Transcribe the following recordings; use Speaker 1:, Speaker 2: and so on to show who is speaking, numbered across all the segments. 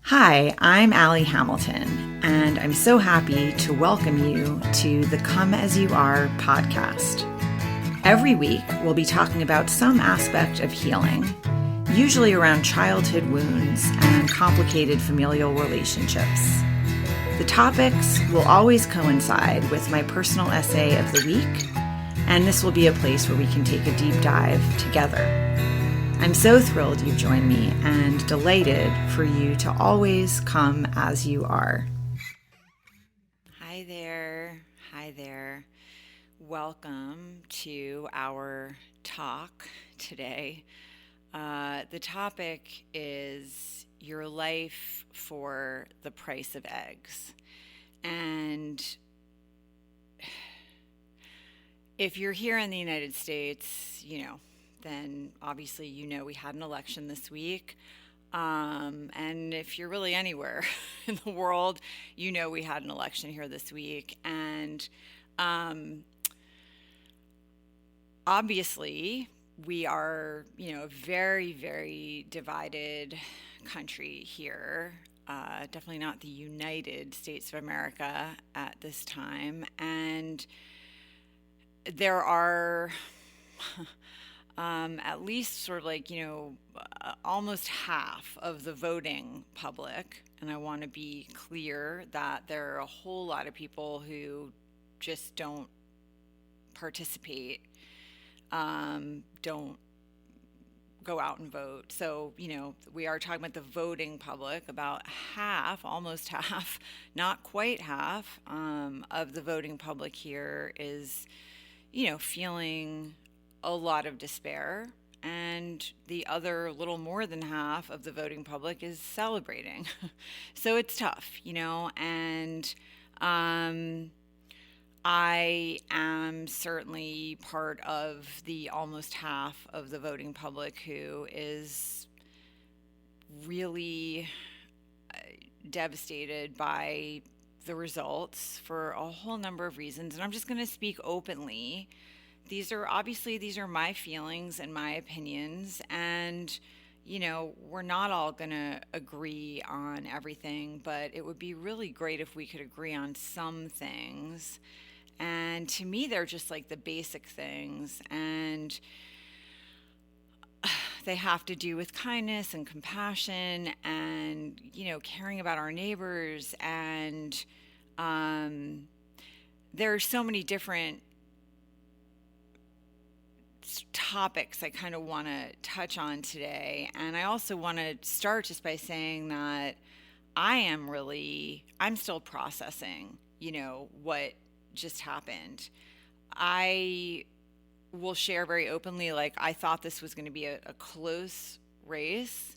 Speaker 1: Hi, I'm Allie Hamilton, and I'm so happy to welcome you to the Come As You Are podcast. Every week, we'll be talking about some aspect of healing, usually around childhood wounds and complicated familial relationships. The topics will always coincide with my personal essay of the week, and this will be a place where we can take a deep dive together. I'm so thrilled you've joined me and delighted for you to always come as you are. Hi there. Hi there. Welcome to our talk today. The topic is your life for the price of eggs. And if you're here in the United States, then obviously we had an election this week. And if you're really anywhere in the world, we had an election here this week. And obviously, we are, a very, very divided country here. Definitely not the United States of America at this time. And there are at least sort of almost half of the voting public. And I want to be clear that there are a whole lot of people who just don't participate, don't go out and vote. So, we are talking about the voting public. About half, almost half, not quite half, of the voting public here is, feeling a lot of despair, and the other little more than half of the voting public is celebrating. So it's tough, and I am certainly part of the almost half of the voting public who is really devastated by the results for a whole number of reasons. And I'm just going to speak openly. These are my feelings and my opinions, and we're not all going to agree on everything, but it would be really great if we could agree on some things. And to me, they're just like the basic things, and they have to do with kindness and compassion and, caring about our neighbors. And there are so many different topics I kind of want to touch on today. And I also want to start just by saying that I'm still processing, what just happened. I will share very openly, I thought this was going to be a close race.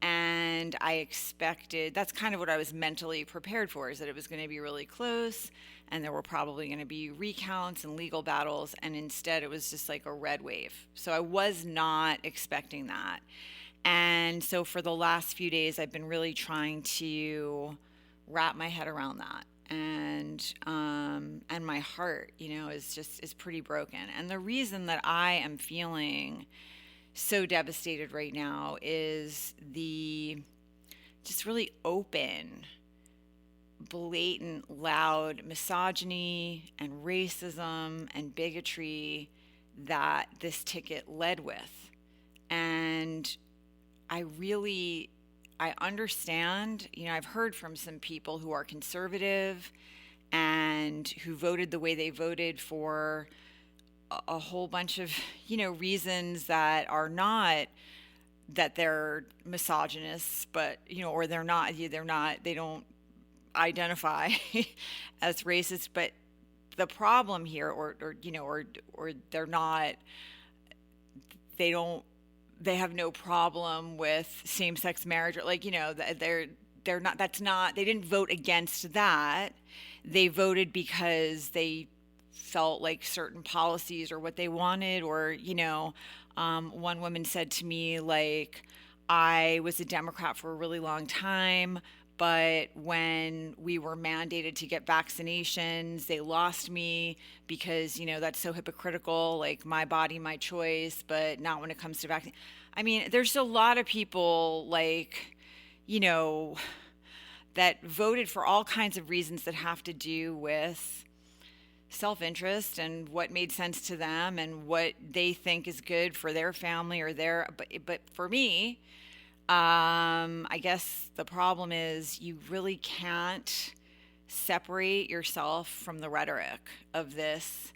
Speaker 1: And I expected, that's kind of what I was mentally prepared for, is that it was going to be really close and there were probably going to be recounts and legal battles. And instead it was just like a red wave. So I was not expecting that. And so for the last few days, I've been really trying to wrap my head around that. And my heart, is pretty broken. And the reason that I am feeling so devastated right now is the just really open, blatant, loud misogyny and racism and bigotry that this ticket led with. And I understand, I've heard from some people who are conservative and who voted the way they voted for a whole bunch of, reasons that are not that they're misogynists, but, or they don't identify as racist. But the problem here, or they're not, they have no problem with same-sex marriage, or they're not, they didn't vote against that. They voted because they felt like certain policies or what they wanted, or, one woman said to me, I was a Democrat for a really long time, but when we were mandated to get vaccinations, they lost me because, that's so hypocritical, my body, my choice, but not when it comes to vaccine. I mean, there's a lot of people you know, that voted for all kinds of reasons that have to do with self-interest and what made sense to them and what they think is good for their family or their, but for me, I guess the problem is you really can't separate yourself from the rhetoric of this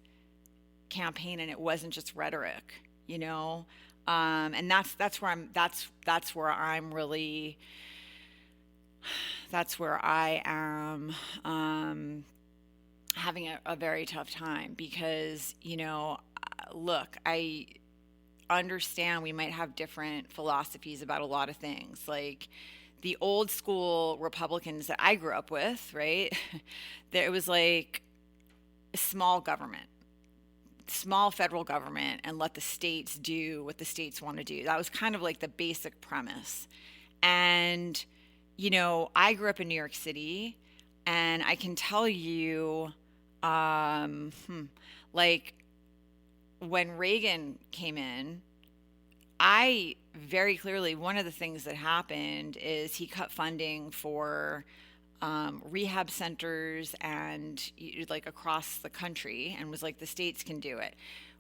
Speaker 1: campaign, and it wasn't just rhetoric, you know. And that's where I'm really that's where I am having a very tough time because, look, I understand we might have different philosophies about a lot of things. Like the old school Republicans that I grew up with, right? There it was like small government, small federal government, and let the states do what the states want to do. That was kind of like the basic premise. And, I grew up in New York City, and I can tell you, like when Reagan came in, I very clearly, one of the things that happened is he cut funding for rehab centers and like across the country and was like, the states can do it.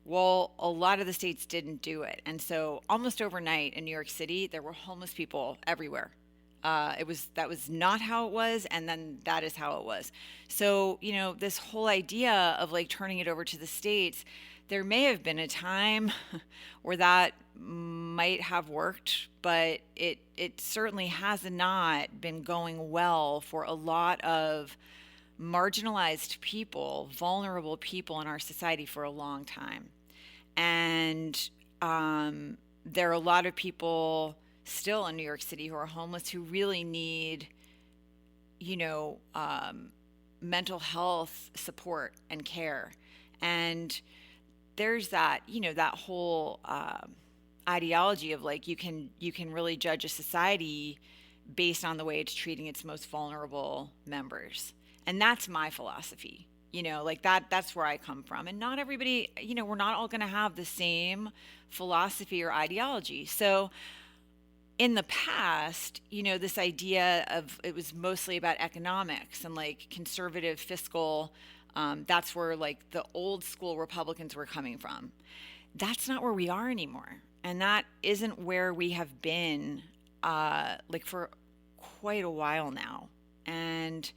Speaker 1: Well, a lot of the states didn't do it. And so almost overnight in New York City, there were homeless people everywhere. That was not how it was, and then that is how it was. So, this whole idea of like turning it over to the states, there may have been a time where that might have worked, but it certainly has not been going well for a lot of marginalized people, vulnerable people in our society for a long time. And there are a lot of people still in New York City who are homeless who really need, mental health support and care. And there's that, that whole ideology of like you can really judge a society based on the way it's treating its most vulnerable members. And that's my philosophy. Like that's where I come from. And not everybody, we're not all going to have the same philosophy or ideology. So in the past, this idea of it was mostly about economics and like conservative fiscal, that's where like the old school Republicans were coming from. That's not where we are anymore. And that isn't where we have been like for quite a while now. And,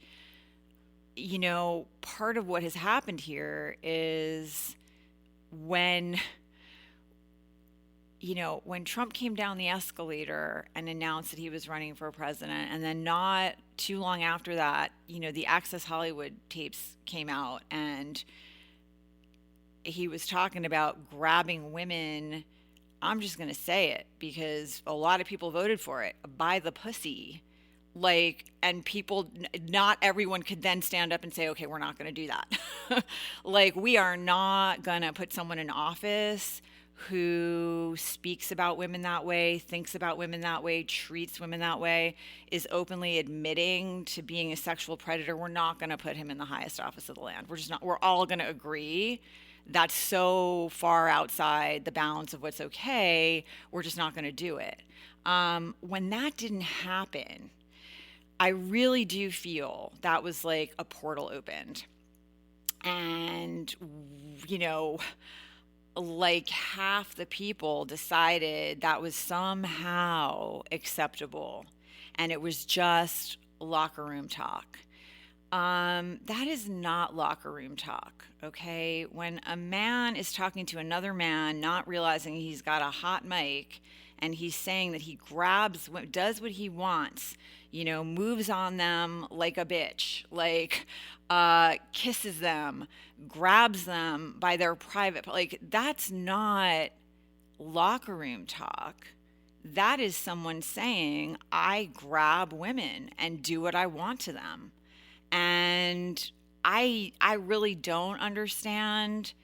Speaker 1: part of what has happened here is when Trump came down the escalator and announced that he was running for president, and then not too long after that, the Access Hollywood tapes came out, and he was talking about grabbing women. I'm just going to say it because a lot of people voted for it, by the pussy. Like, and people, not everyone could then stand up and say, okay, we're not going to do that. Like, we are not going to put someone in office who speaks about women that way, thinks about women that way, treats women that way, is openly admitting to being a sexual predator. We're not going to put him in the highest office of the land. We're all going to agree that's so far outside the bounds of what's okay. We're just not going to do it. When that didn't happen, I really do feel that was like a portal opened. And, like half the people decided that was somehow acceptable. And it was just locker room talk. That is not locker room talk, okay? When a man is talking to another man, not realizing he's got a hot mic, and he's saying that he does what he wants, moves on them like a bitch, like kisses them, grabs them by their private, like that's not locker room talk. That is someone saying, I grab women and do what I want to them. And I really don't understand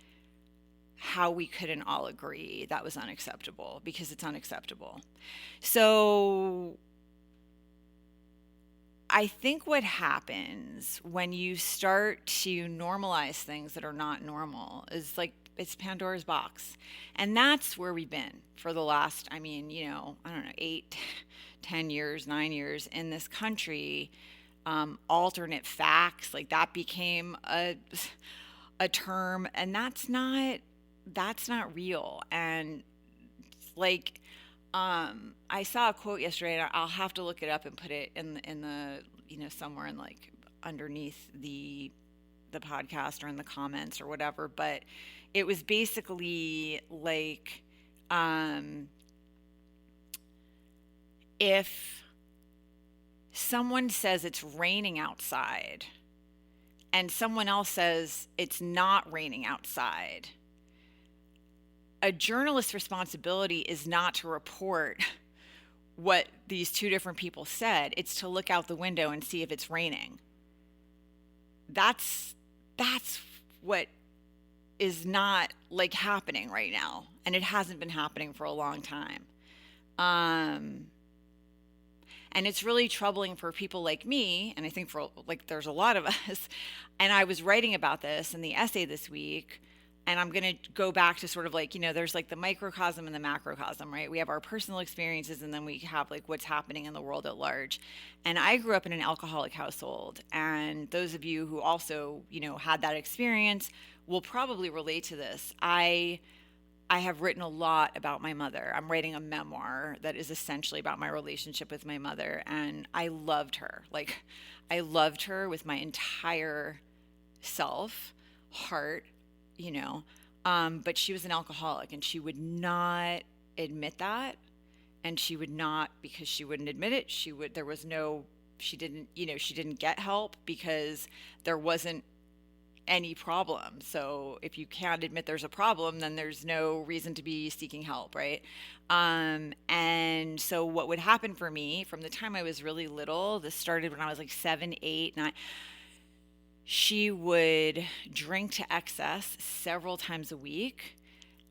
Speaker 1: how we couldn't all agree that was unacceptable, because it's unacceptable. So I think what happens when you start to normalize things that are not normal is like it's Pandora's box. And that's where we've been for the last, I don't know, 8, 10 years, 9 years in this country. Alternate facts, like that became a term, and that's not real. And like, I saw a quote yesterday, and I'll have to look it up and put it in the somewhere in like underneath the podcast or in the comments or whatever. But it was basically like, if someone says it's raining outside and someone else says it's not raining outside, a journalist's responsibility is not to report what these two different people said. It's to look out the window and see if it's raining. That's what is not like happening right now, and it hasn't been happening for a long time. And it's really troubling for people like me, and I think for like there's a lot of us. And I was writing about this in the essay this week, and I'm going to go back to sort of like, there's like the microcosm and the macrocosm, right? We have our personal experiences, and then we have like what's happening in the world at large. And I grew up in an alcoholic household, and those of you who also, had that experience will probably relate to this. I have written a lot about my mother. I'm writing a memoir that is essentially about my relationship with my mother, and I loved her. Like, I loved her with my entire self, heart, but she was an alcoholic, and she would not admit that. And she would not, because she wouldn't admit it. She didn't get help because there wasn't any problem. So if you can't admit there's a problem, then there's no reason to be seeking help, right? And so what would happen for me from the time I was really little, this started when I was like 7, 8, 9, she would drink to excess several times a week,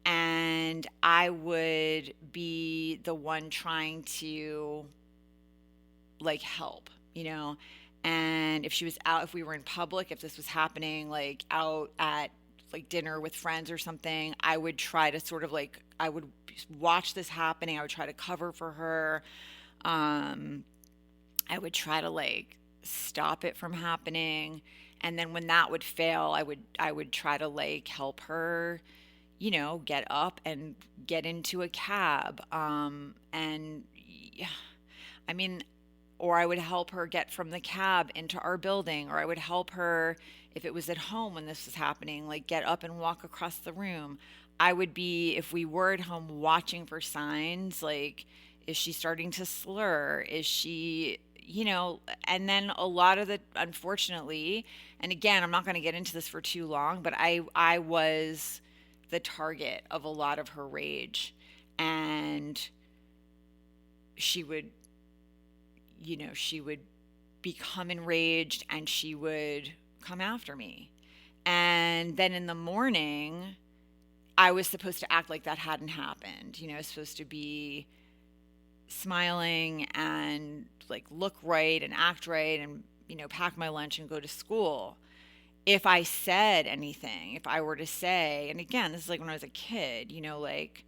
Speaker 1: and I would be the one trying to like help, and if she was out, if we were in public, if this was happening like out at like dinner with friends or something, I would try to sort of like, I would watch this happening. I would try to cover for her. I would try to like stop it from happening. And then when that would fail, I would try to like help her, get up and get into a cab. Or I would help her get from the cab into our building, or I would help her, if it was at home when this was happening, like get up and walk across the room. I would be, if we were at home, watching for signs, like, is she starting to slur? Is she, and then a lot of the, unfortunately, and again, I'm not going to get into this for too long, but I was the target of a lot of her rage. And she would become enraged, and she would come after me. And then in the morning, I was supposed to act like that hadn't happened. I was supposed to be smiling and like look right and act right and, pack my lunch and go to school. If I said anything, if I were to say, and again, this is like when I was a kid, like,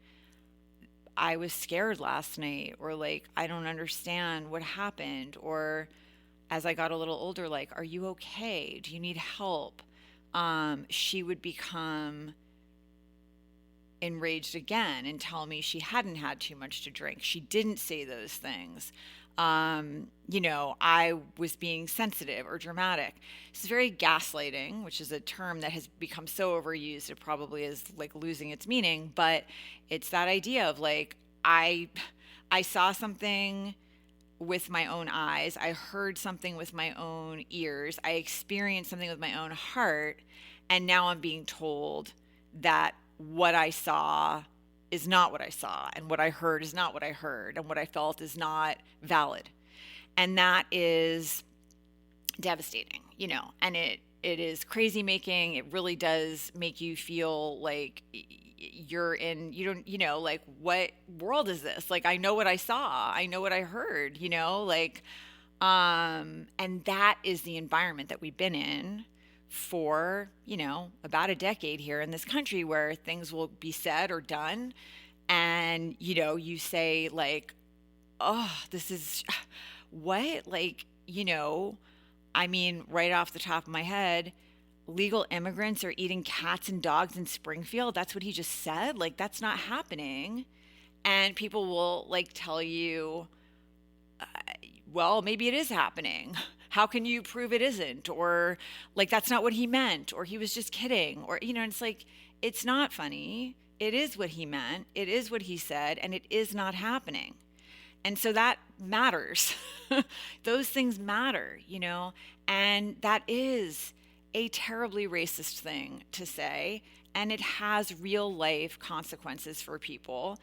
Speaker 1: I was scared last night, or like, I don't understand what happened. Or as I got a little older, like, are you okay? Do you need help? She would become enraged again and tell me she hadn't had too much to drink. She didn't say those things. I was being sensitive or dramatic. It's very gaslighting, which is a term that has become so overused it probably is like losing its meaning. But it's that idea of like, I saw something with my own eyes. I heard something with my own ears. I experienced something with my own heart. And now I'm being told that what I saw is not what I saw, and what I heard is not what I heard, and what I felt is not valid. And that is devastating, and it is crazy making. It really does make you feel like you're in, like, what world is this? Like, I know what I saw. I know what I heard, and that is the environment that we've been in for, about a decade here in this country where things will be said or done. And, you say like, oh, this is what? Like, right off the top of my head, legal immigrants are eating cats and dogs in Springfield. That's what he just said. Like, that's not happening. And people will like tell you, well, maybe it is happening. How can you prove it isn't? Or like, that's not what he meant, or he was just kidding, or, and it's like, it's not funny. It is what he meant. It is what he said, and it is not happening. And so that matters. Those things matter, and that is a terribly racist thing to say. And it has real life consequences for people.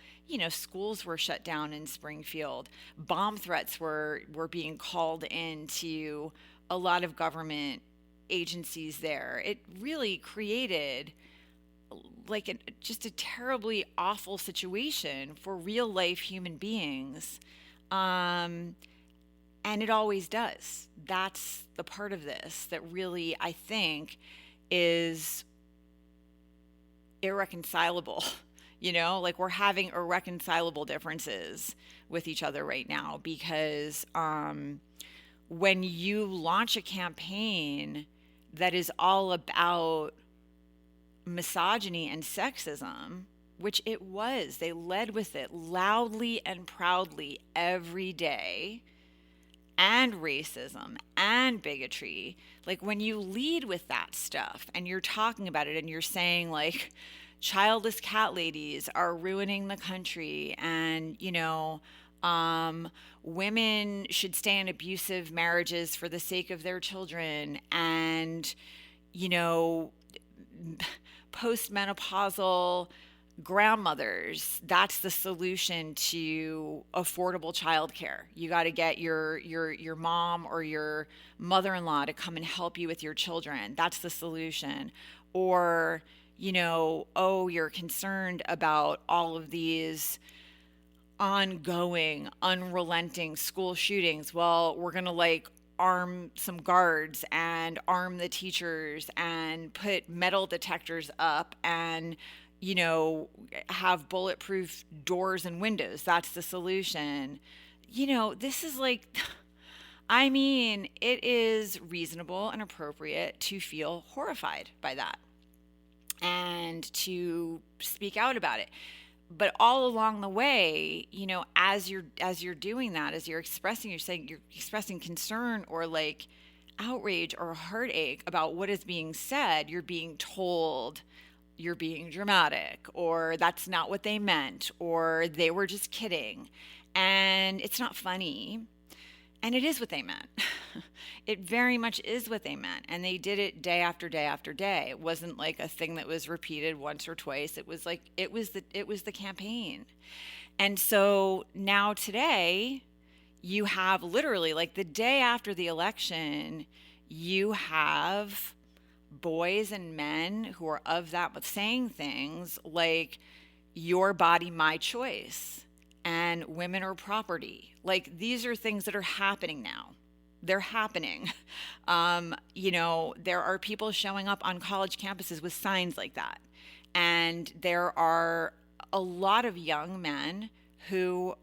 Speaker 1: Schools were shut down in Springfield. Bomb threats were being called into a lot of government agencies there. It really created like just a terribly awful situation for real life human beings. And it always does. That's the part of this that really, I think, is irreconcilable. Like we're having irreconcilable differences with each other right now because when you launch a campaign that is all about misogyny and sexism, which it was, they led with it loudly and proudly every day, and racism and bigotry. Like when you lead with that stuff and you're talking about it and you're saying like childless cat ladies are ruining the country, and women should stay in abusive marriages for the sake of their children, and postmenopausal grandmothers, that's the solution to affordable childcare. You got to get your mom or your mother-in-law to come and help you with your children. That's the solution. Or, you're concerned about all of these ongoing, unrelenting school shootings. Well, we're going to like arm some guards and arm the teachers and put metal detectors up and have bulletproof doors and windows. That's the solution. This is like, it is reasonable and appropriate to feel horrified by that and to speak out about it. But all along the way, as you're doing that, as you're expressing concern or like outrage or heartache about what is being said, you're being told you're being dramatic, or that's not what they meant, or they were just kidding, and it's not funny. And it is what they meant. It very much is what they meant. And they did it day after day after day. It wasn't like a thing that was repeated once or twice. It was like, it was the campaign. And so now today, you have literally like the day after the election, you have boys and men who are of that, but saying things like, your body, my choice, and women are property. Like, these are things that are happening now. They're happening. There are people showing up on college campuses with signs like that. And there are a lot of young men who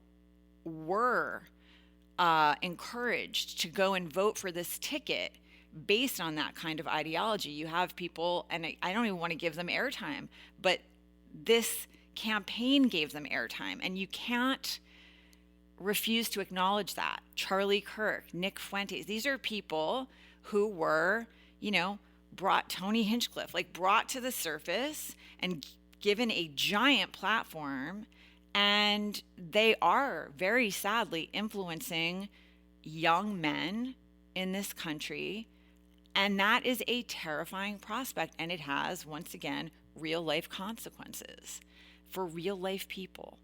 Speaker 1: were encouraged to go and vote for this ticket based on that kind of ideology. You have people, and I don't even want to give them airtime, but this campaign gave them airtime, and you can't refuse to acknowledge that. Charlie Kirk, Nick Fuentes, these are people who were, brought Tony Hinchcliffe, brought to the surface and given a giant platform, and they are very sadly influencing young men in this country. And that is a terrifying prospect, and it has, once again, real life consequences for real life people.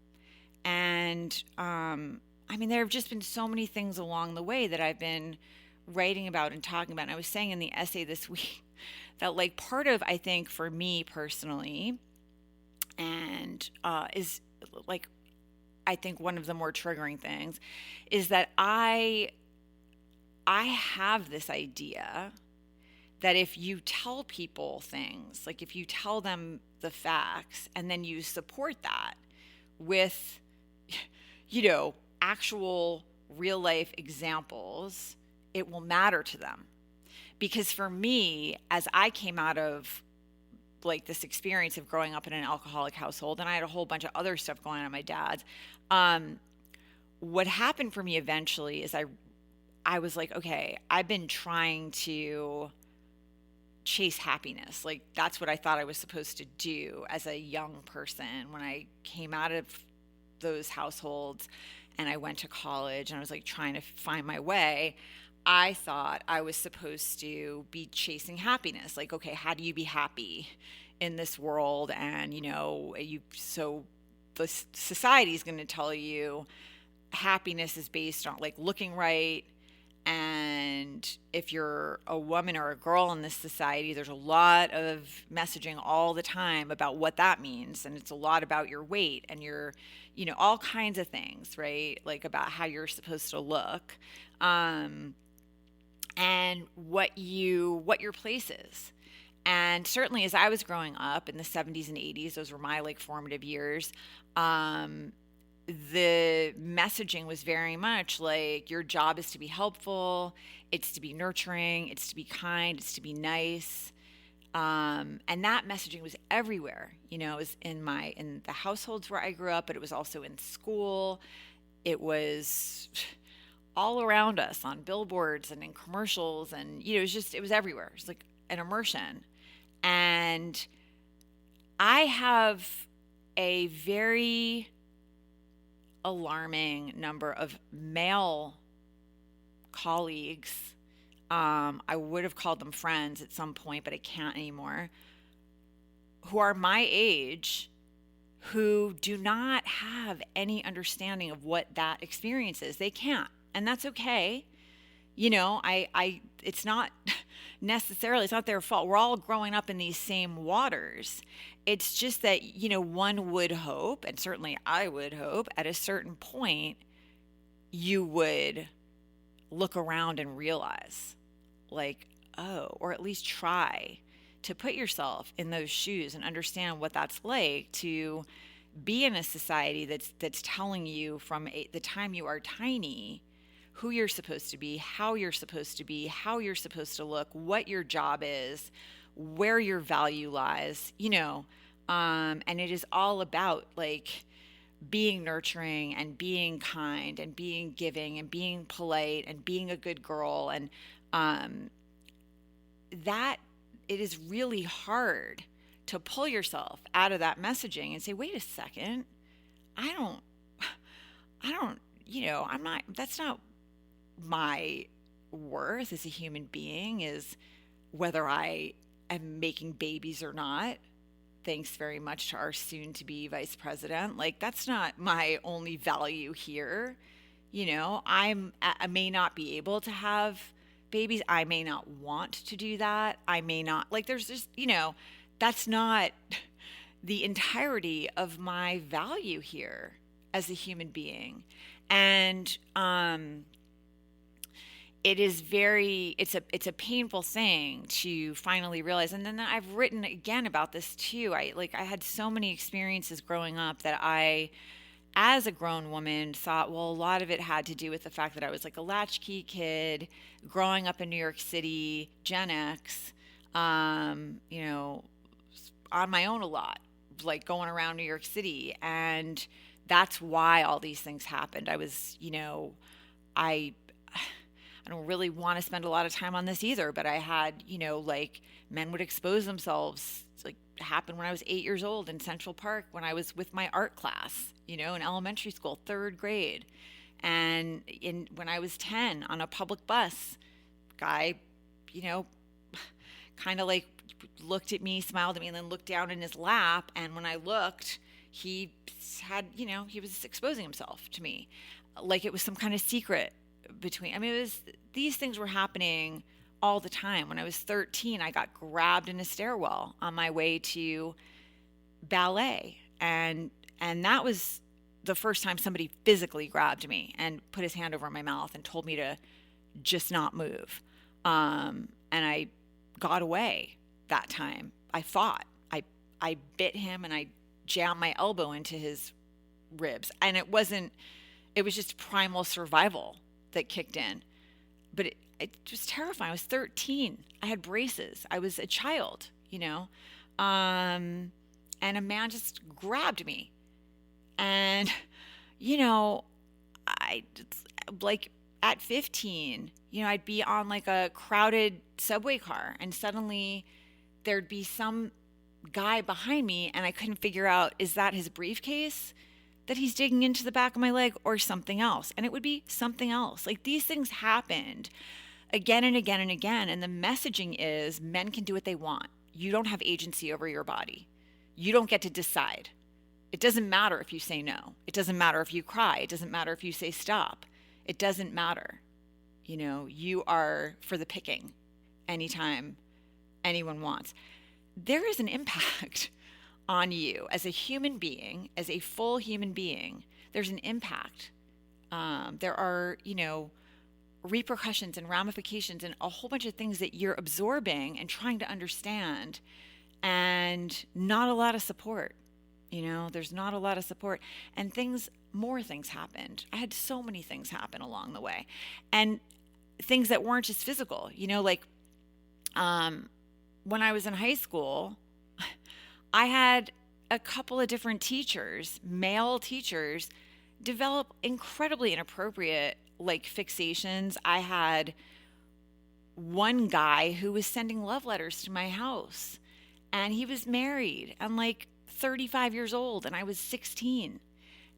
Speaker 1: And there have just been so many things along the way that I've been writing about and talking about. And I was saying in the essay this week that part of, I think, for me personally, and is I think one of the more triggering things is that I have this idea that if you tell people things, like if you tell them the facts and then you support that with, actual real life examples, it will matter to them. Because for me, as I came out of like this experience of growing up in an alcoholic household, and I had a whole bunch of other stuff going on at my dad's, what happened for me eventually is I was like, okay, I've been trying to chase happiness. Like that's what I thought I was supposed to do as a young person when I came out of those households and I went to college and I was like trying to find my way. I thought I was supposed to be chasing happiness. Like, okay, how do you be happy in this world? And, so the society is going to tell you happiness is based on like looking right. And if you're a woman or a girl in this society, there's a lot of messaging all the time about what that means. And it's a lot about your weight and your, all kinds of things, right? Like about how you're supposed to look. And what your place is. And certainly as I was growing up in the 70s and 80s, those were my like formative years, the messaging was very much like your job is to be helpful, it's to be nurturing, it's to be kind, it's to be nice. And that messaging was everywhere. It was in the households where I grew up, but it was also in school. It was all around us on billboards and in commercials, and it was everywhere. It was like an immersion. And I have a very alarming number of male colleagues. I would have called them friends at some point, but I can't anymore, who are my age, who do not have any understanding of what that experience is. They can't. And that's okay. It's not necessarily, it's not their fault. We're all growing up in these same waters. It's just that, one would hope, and certainly I would hope, at a certain point, you would look around and realize, like, oh, or at least try to put yourself in those shoes and understand what that's like to be in a society that's telling you from the time you are tiny who you're supposed to be, how you're supposed to be, how you're supposed to look, what your job is, where your value lies, and it is all about like being nurturing and being kind and being giving and being polite and being a good girl. And that it is really hard to pull yourself out of that messaging and say, wait a second, I'm not, that's not my worth as a human being, is whether I am making babies or not. Thanks very much to our soon-to-be vice president. Like, that's not my only value here. I may not be able to have babies. I may not want to do that. I may not, like, there's just, that's not the entirety of my value here as a human being. And, it's a painful thing to finally realize. And then I've written again about this too. I had so many experiences growing up that I, as a grown woman, thought, well, a lot of it had to do with the fact that I was like a latchkey kid growing up in New York City, Gen X, on my own a lot, like going around New York City. And that's why all these things happened. I was, I don't really want to spend a lot of time on this either, but I had, like men would expose themselves. It's like happened when I was 8 years old in Central Park when I was with my art class, in elementary school, 3rd grade. And when I was 10 on a public bus, guy, kind of like looked at me, smiled at me, and then looked down in his lap. And when I looked, he had, he was exposing himself to me like it was some kind of secret between, these things were happening all the time. When I was 13, I got grabbed in a stairwell on my way to ballet. And that was the first time somebody physically grabbed me and put his hand over my mouth and told me to just not move. And I got away that time. I fought. I bit him and I jammed my elbow into his ribs. And it was just primal survival that kicked in. But it was terrifying. I was 13. I had braces. I was a child, and a man just grabbed me. And, I like at 15, I'd be on like a crowded subway car and suddenly there'd be some guy behind me and I couldn't figure out, is that his briefcase that he's digging into the back of my leg or something else? And it would be something else. Like these things happened again and again and again. And the messaging is men can do what they want. You don't have agency over your body. You don't get to decide. It doesn't matter if you say no. It doesn't matter if you cry. It doesn't matter if you say stop. It doesn't matter. You are for the picking anytime anyone wants. There is an impact on you as a human being, as a full human being. There's an impact. There are, repercussions and ramifications and a whole bunch of things that you're absorbing and trying to understand, and not a lot of support. There's not a lot of support, and more things happened. I had so many things happen along the way, and things that weren't just physical, when I was in high school, I had a couple of different teachers, male teachers, develop incredibly inappropriate fixations. I had one guy who was sending love letters to my house, and he was married and 35 years old, and I was 16.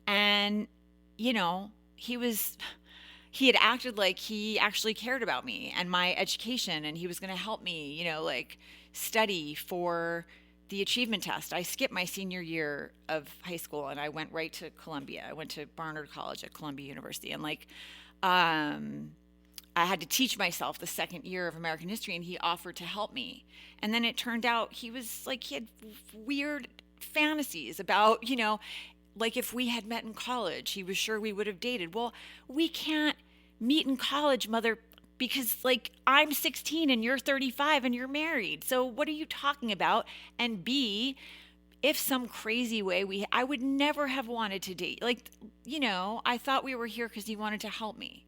Speaker 1: And, he had acted like he actually cared about me and my education, and he was going to help me, study for the achievement test. I skipped my senior year of high school and I went right to Columbia. I went to Barnard College at Columbia University, and I had to teach myself the second year of American history, and he offered to help me. And then it turned out he had weird fantasies about, if we had met in college, he was sure we would have dated. Well, we can't meet in college, mother, because I'm 16 and you're 35 and you're married. So what are you talking about? And B, if some crazy way I would never have wanted to date. I thought we were here because he wanted to help me.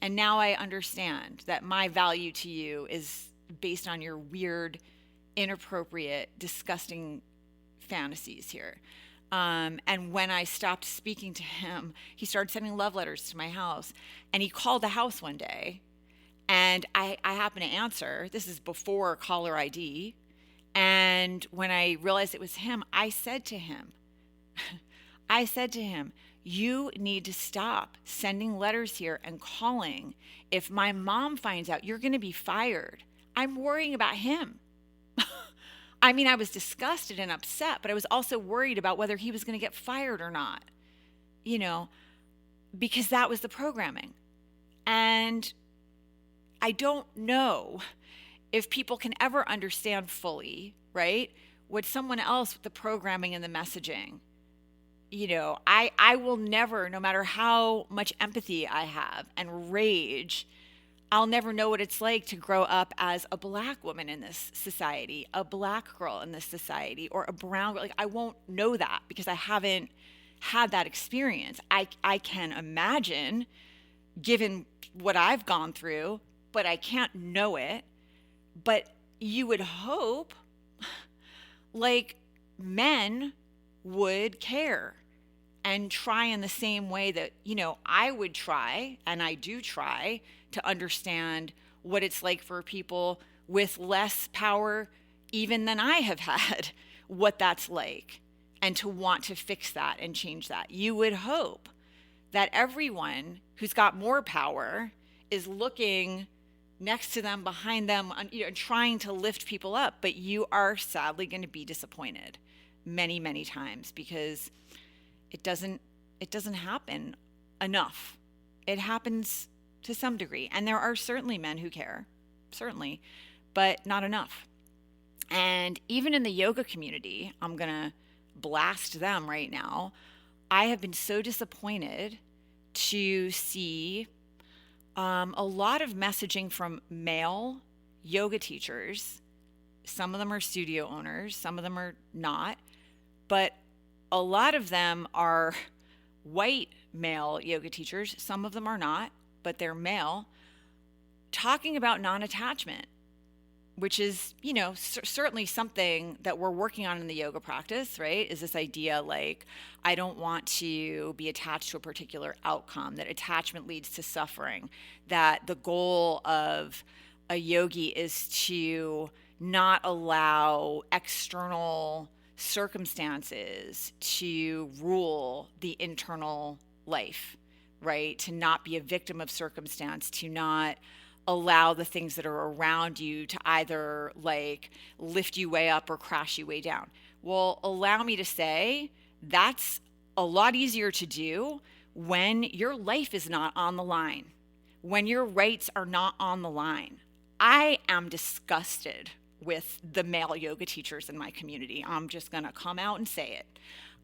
Speaker 1: And now I understand that my value to you is based on your weird, inappropriate, disgusting fantasies here. And when I stopped speaking to him, he started sending love letters to my house, and he called the house one day, and I happened to answer. This is before caller ID. And when I realized it was him, I said to him, you need to stop sending letters here and calling. If my mom finds out, you're going to be fired. I'm worrying about him. I mean, I was disgusted and upset, but I was also worried about whether he was going to get fired or not, because that was the programming. And I don't know if people can ever understand fully, right, what someone else with the programming and the messaging. I will never, no matter how much empathy I have and rage, I'll never know what it's like to grow up as a black woman in this society, a black girl in this society, or a brown girl. I won't know that because I haven't had that experience. I can imagine, given what I've gone through, but I can't know it. But you would hope men would care and try in the same way that, I would try, and I do try, to understand what it's like for people with less power even than I have had, what that's like, and to want to fix that and change that. You would hope that everyone who's got more power is looking next to them, behind them, trying to lift people up. But you are sadly going to be disappointed many, many times, because it doesn't happen enough. It happens to some degree. And there are certainly men who care, certainly, but not enough. And even in the yoga community, I'm going to blast them right now. I have been so disappointed to see a lot of messaging from male yoga teachers Some of them are studio owners, some of them are not, but a lot of them are white male yoga teachers. Some of them are not, but they're male, talking about non-attachment, which is, certainly something that we're working on in the yoga practice, right? Is this idea like, I don't want to be attached to a particular outcome, that attachment leads to suffering, that the goal of a yogi is to not allow external circumstances to rule the internal life, right? To not be a victim of circumstance, to not allow the things that are around you to either like lift you way up or crash you way down. Well, allow me to say that's a lot easier to do when your life is not on the line, when your rights are not on the line. I am disgusted with the male yoga teachers in my community. I'm just going to come out and say it.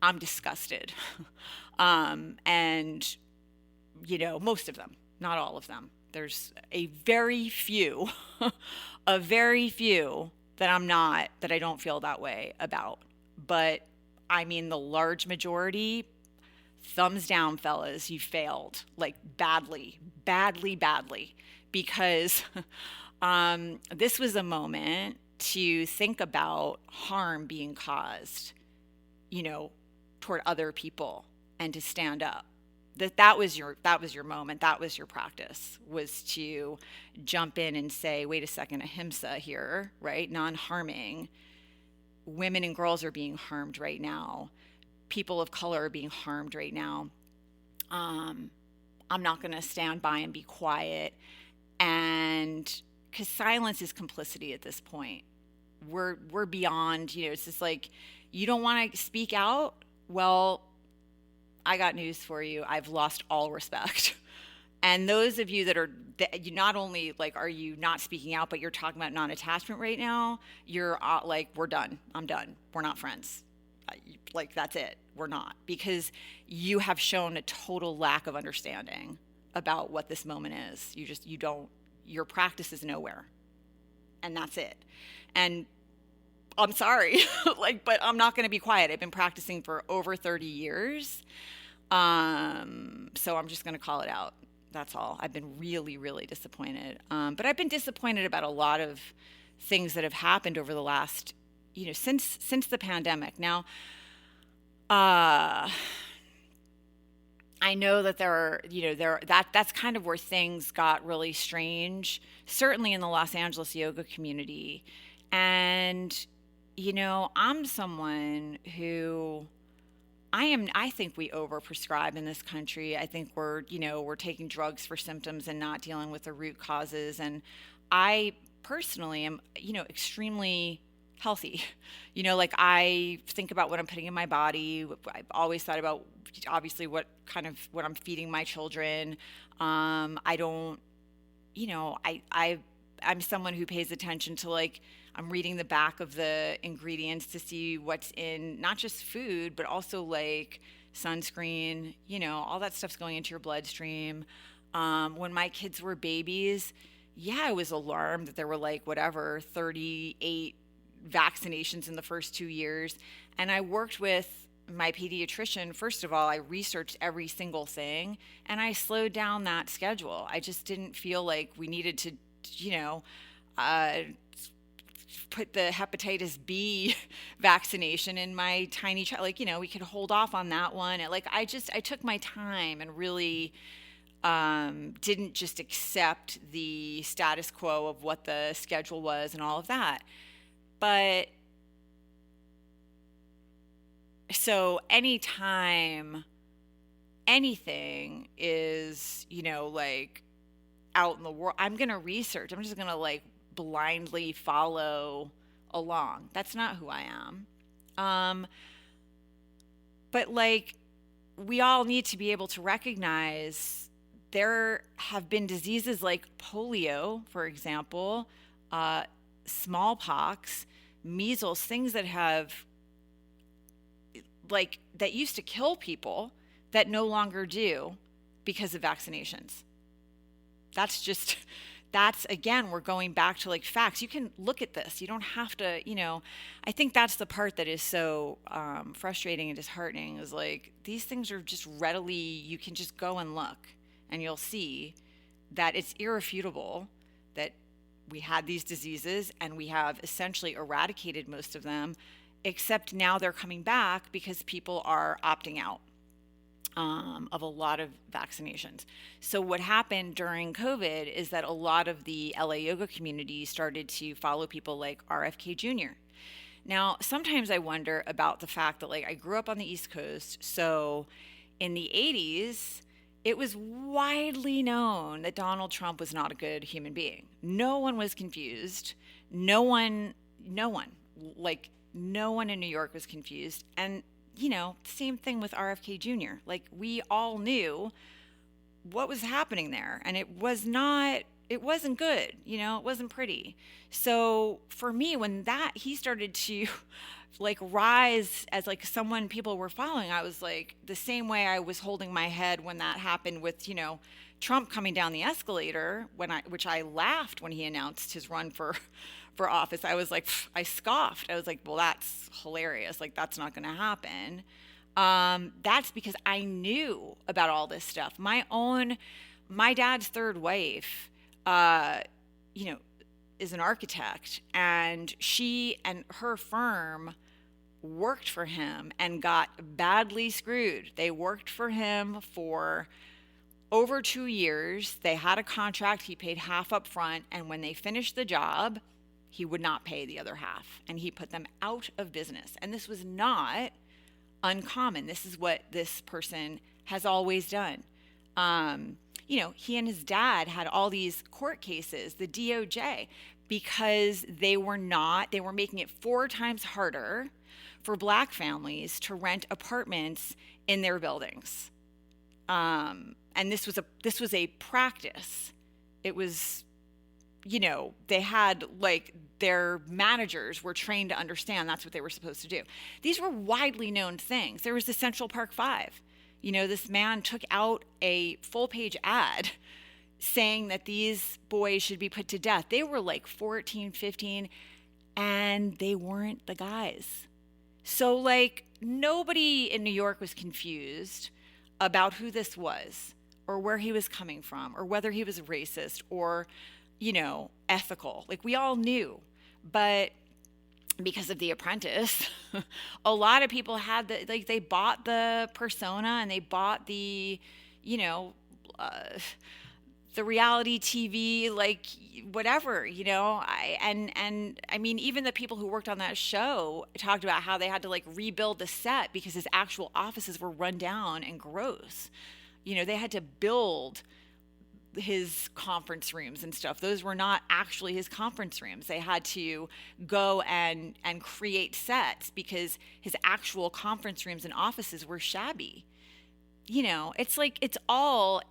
Speaker 1: I'm disgusted. And, most of them, not all of them. There's a very few that I don't feel that way about. But I mean, the large majority, thumbs down, fellas, you failed, like badly, because this was a moment to think about harm being caused, toward other people, and to stand up. That was your moment. That was your practice, was to jump in and say, wait a second, ahimsa here, right? Non-harming. Women and girls are being harmed right now. People of color are being harmed right now. I'm not going to stand by and be quiet. And because silence is complicity at this point. We're beyond, it's just like, you don't want to speak out? Well, I got news for you. I've lost all respect. And those of you that you not only like, are you not speaking out, but you're talking about non-attachment right now, you're like, we're done. I'm done. We're not friends. Like, that's it. We're not. Because you have shown a total lack of understanding about what this moment is. Your practice is nowhere. And that's it. And I'm sorry, but I'm not going to be quiet. I've been practicing for over 30 years. So I'm just going to call it out. That's all. I've been really, really disappointed. But I've been disappointed about a lot of things that have happened over the last, since the pandemic. Now, I know that that's kind of where things got really strange, certainly in the Los Angeles yoga community. And, I'm someone who I think we overprescribe in this country. I think we're taking drugs for symptoms and not dealing with the root causes. And I personally am, extremely healthy. I think about what I'm putting in my body. I've always thought about, obviously, what I'm feeding my children. I'm someone who pays attention to, I'm reading the back of the ingredients to see what's in not just food, but also sunscreen, all that stuff's going into your bloodstream. When my kids were babies, I was alarmed that there were 38 vaccinations in the first 2 years. And I worked with my pediatrician. First of all, I researched every single thing, and I slowed down that schedule. I just didn't feel like we needed to, put the hepatitis B vaccination in my tiny child. We could hold off on that one. I took my time and really didn't just accept the status quo of what the schedule was and all of that. But so anytime anything is, out in the world, I'm going to research. I'm just going to blindly follow along. That's not who I am. But we all need to be able to recognize there have been diseases like polio, for example, smallpox, measles, things that have that used to kill people that no longer do because of vaccinations. that's, again, we're going back to like facts. You can look at this. You don't have to, I think that's the part that is so frustrating and disheartening, is like these things are just readily, you can just go and look and you'll see that it's irrefutable that we had these diseases and we have essentially eradicated most of them, except now they're coming back because people are opting out of a lot of vaccinations. So what happened during COVID is that a lot of the LA yoga community started to follow people like RFK Jr. Now, sometimes I wonder about the fact that like I grew up on the East Coast, so in the 80s, it was widely known that Donald Trump was not a good human being. No one was confused. No one in New York was confused. And same thing with RFK Jr. Like, we all knew what was happening there, and it wasn't good. It wasn't pretty. So for me, when he started to like rise as like someone people were following, I was like, the same way I was holding my head when that happened with, Trump coming down the escalator, which I laughed when he announced his run for office. I was like, I scoffed. I was like, well, that's hilarious. Like, that's not going to happen. That's because I knew about all this stuff. My dad's third wife, is an architect, and she and her firm worked for him and got badly screwed. They worked for him for over 2 years. They had a contract. He paid half up front, and when they finished the job, he would not pay the other half, and he put them out of business. And this was not uncommon. This is what this person has always done. He and his dad had all these court cases, the DOJ, because they were making it 4 times harder for Black families to rent apartments in their buildings. And this was a practice. It was, they had like their managers were trained to understand that's what they were supposed to do. These were widely known things. There was the Central Park Five. This man took out a full-page ad saying that these boys should be put to death. They were like 14, 15, and they weren't the guys. So like nobody in New York was confused about who this was or where he was coming from or whether he was racist or, ethical. Like, we all knew. But because of The Apprentice, a lot of people had they bought the persona and they bought the, the reality TV, like whatever, I mean, even the people who worked on that show talked about how they had to like rebuild the set because his actual offices were run down and gross. They had to build his conference rooms and stuff. Those were not actually his conference rooms. They had to go and create sets because his actual conference rooms and offices were shabby. It's like it's all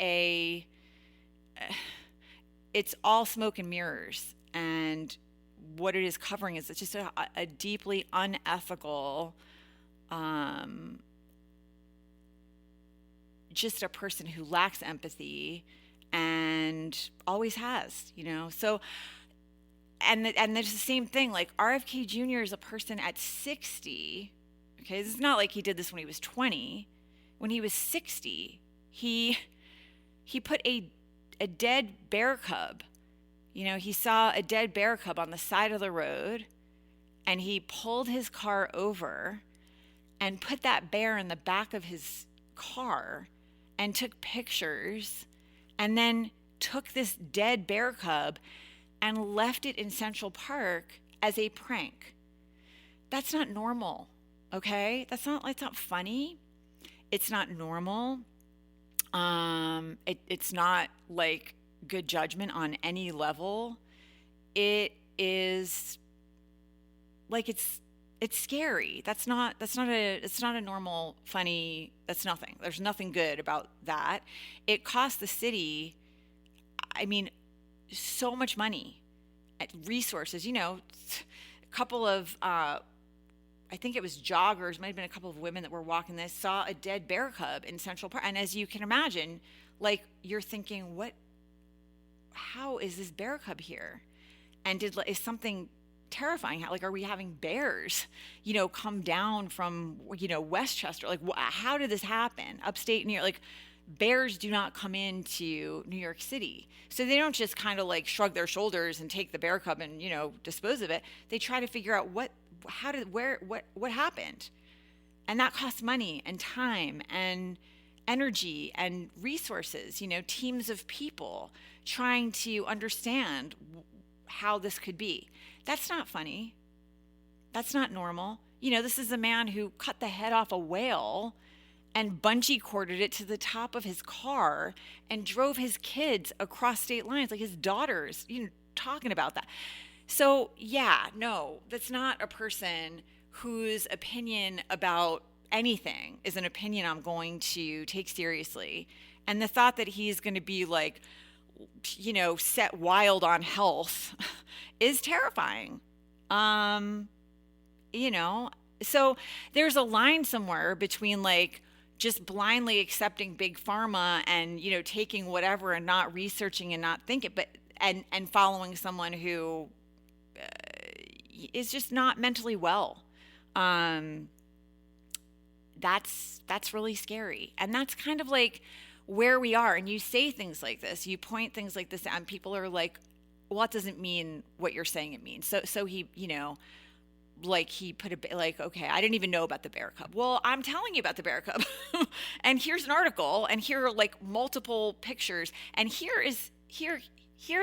Speaker 1: smoke and mirrors, and what it is covering is it's just a deeply unethical, just a person who lacks empathy and always has, so, and there's the same thing, like RFK Jr. is a person at 60. Okay. This is not like he did this when he was 20. When he was 60, he put a dead bear cub, he saw a dead bear cub on the side of the road, and he pulled his car over and put that bear in the back of his car and took pictures, and then took this dead bear cub and left it in Central Park as a prank. That's not normal, okay? It's not funny. It's not normal. It's not like good judgment on any level. It is like it's scary. It's not a normal, funny, that's nothing. There's nothing good about that. It cost the city, so much money, resources, a couple of, I think it was joggers, might have been a couple of women that were walking this, saw a dead bear cub in Central Park. And as you can imagine, like, you're thinking, how is this bear cub here? And is something terrifying? Like, are we having bears, come down from, Westchester? Like, how did this happen? Upstate New York, like, bears do not come into New York City. So they don't just kind of like shrug their shoulders and take the bear cub and, dispose of it. They try to figure out what happened. And that costs money and time and energy and resources, teams of people trying to understand how this could be. That's not funny. That's not normal. This is a man who cut the head off a whale and bungee corded it to the top of his car and drove his kids across state lines, like his daughters, talking about that. So yeah, no, that's not a person whose opinion about anything is an opinion I'm going to take seriously. And the thought that he's going to be like, set wild on health is terrifying. So there's a line somewhere between like just blindly accepting big pharma and, taking whatever and not researching and not thinking, and following someone who is just not mentally well. That's really scary. And that's kind of like where we are. And you say things like this, you point things like this, and people are like, well, that doesn't mean what you're saying it means. So he, like he put okay, I didn't even know about the bear cub. Well, I'm telling you about the bear cub. And here's an article, and here are like multiple pictures, and here are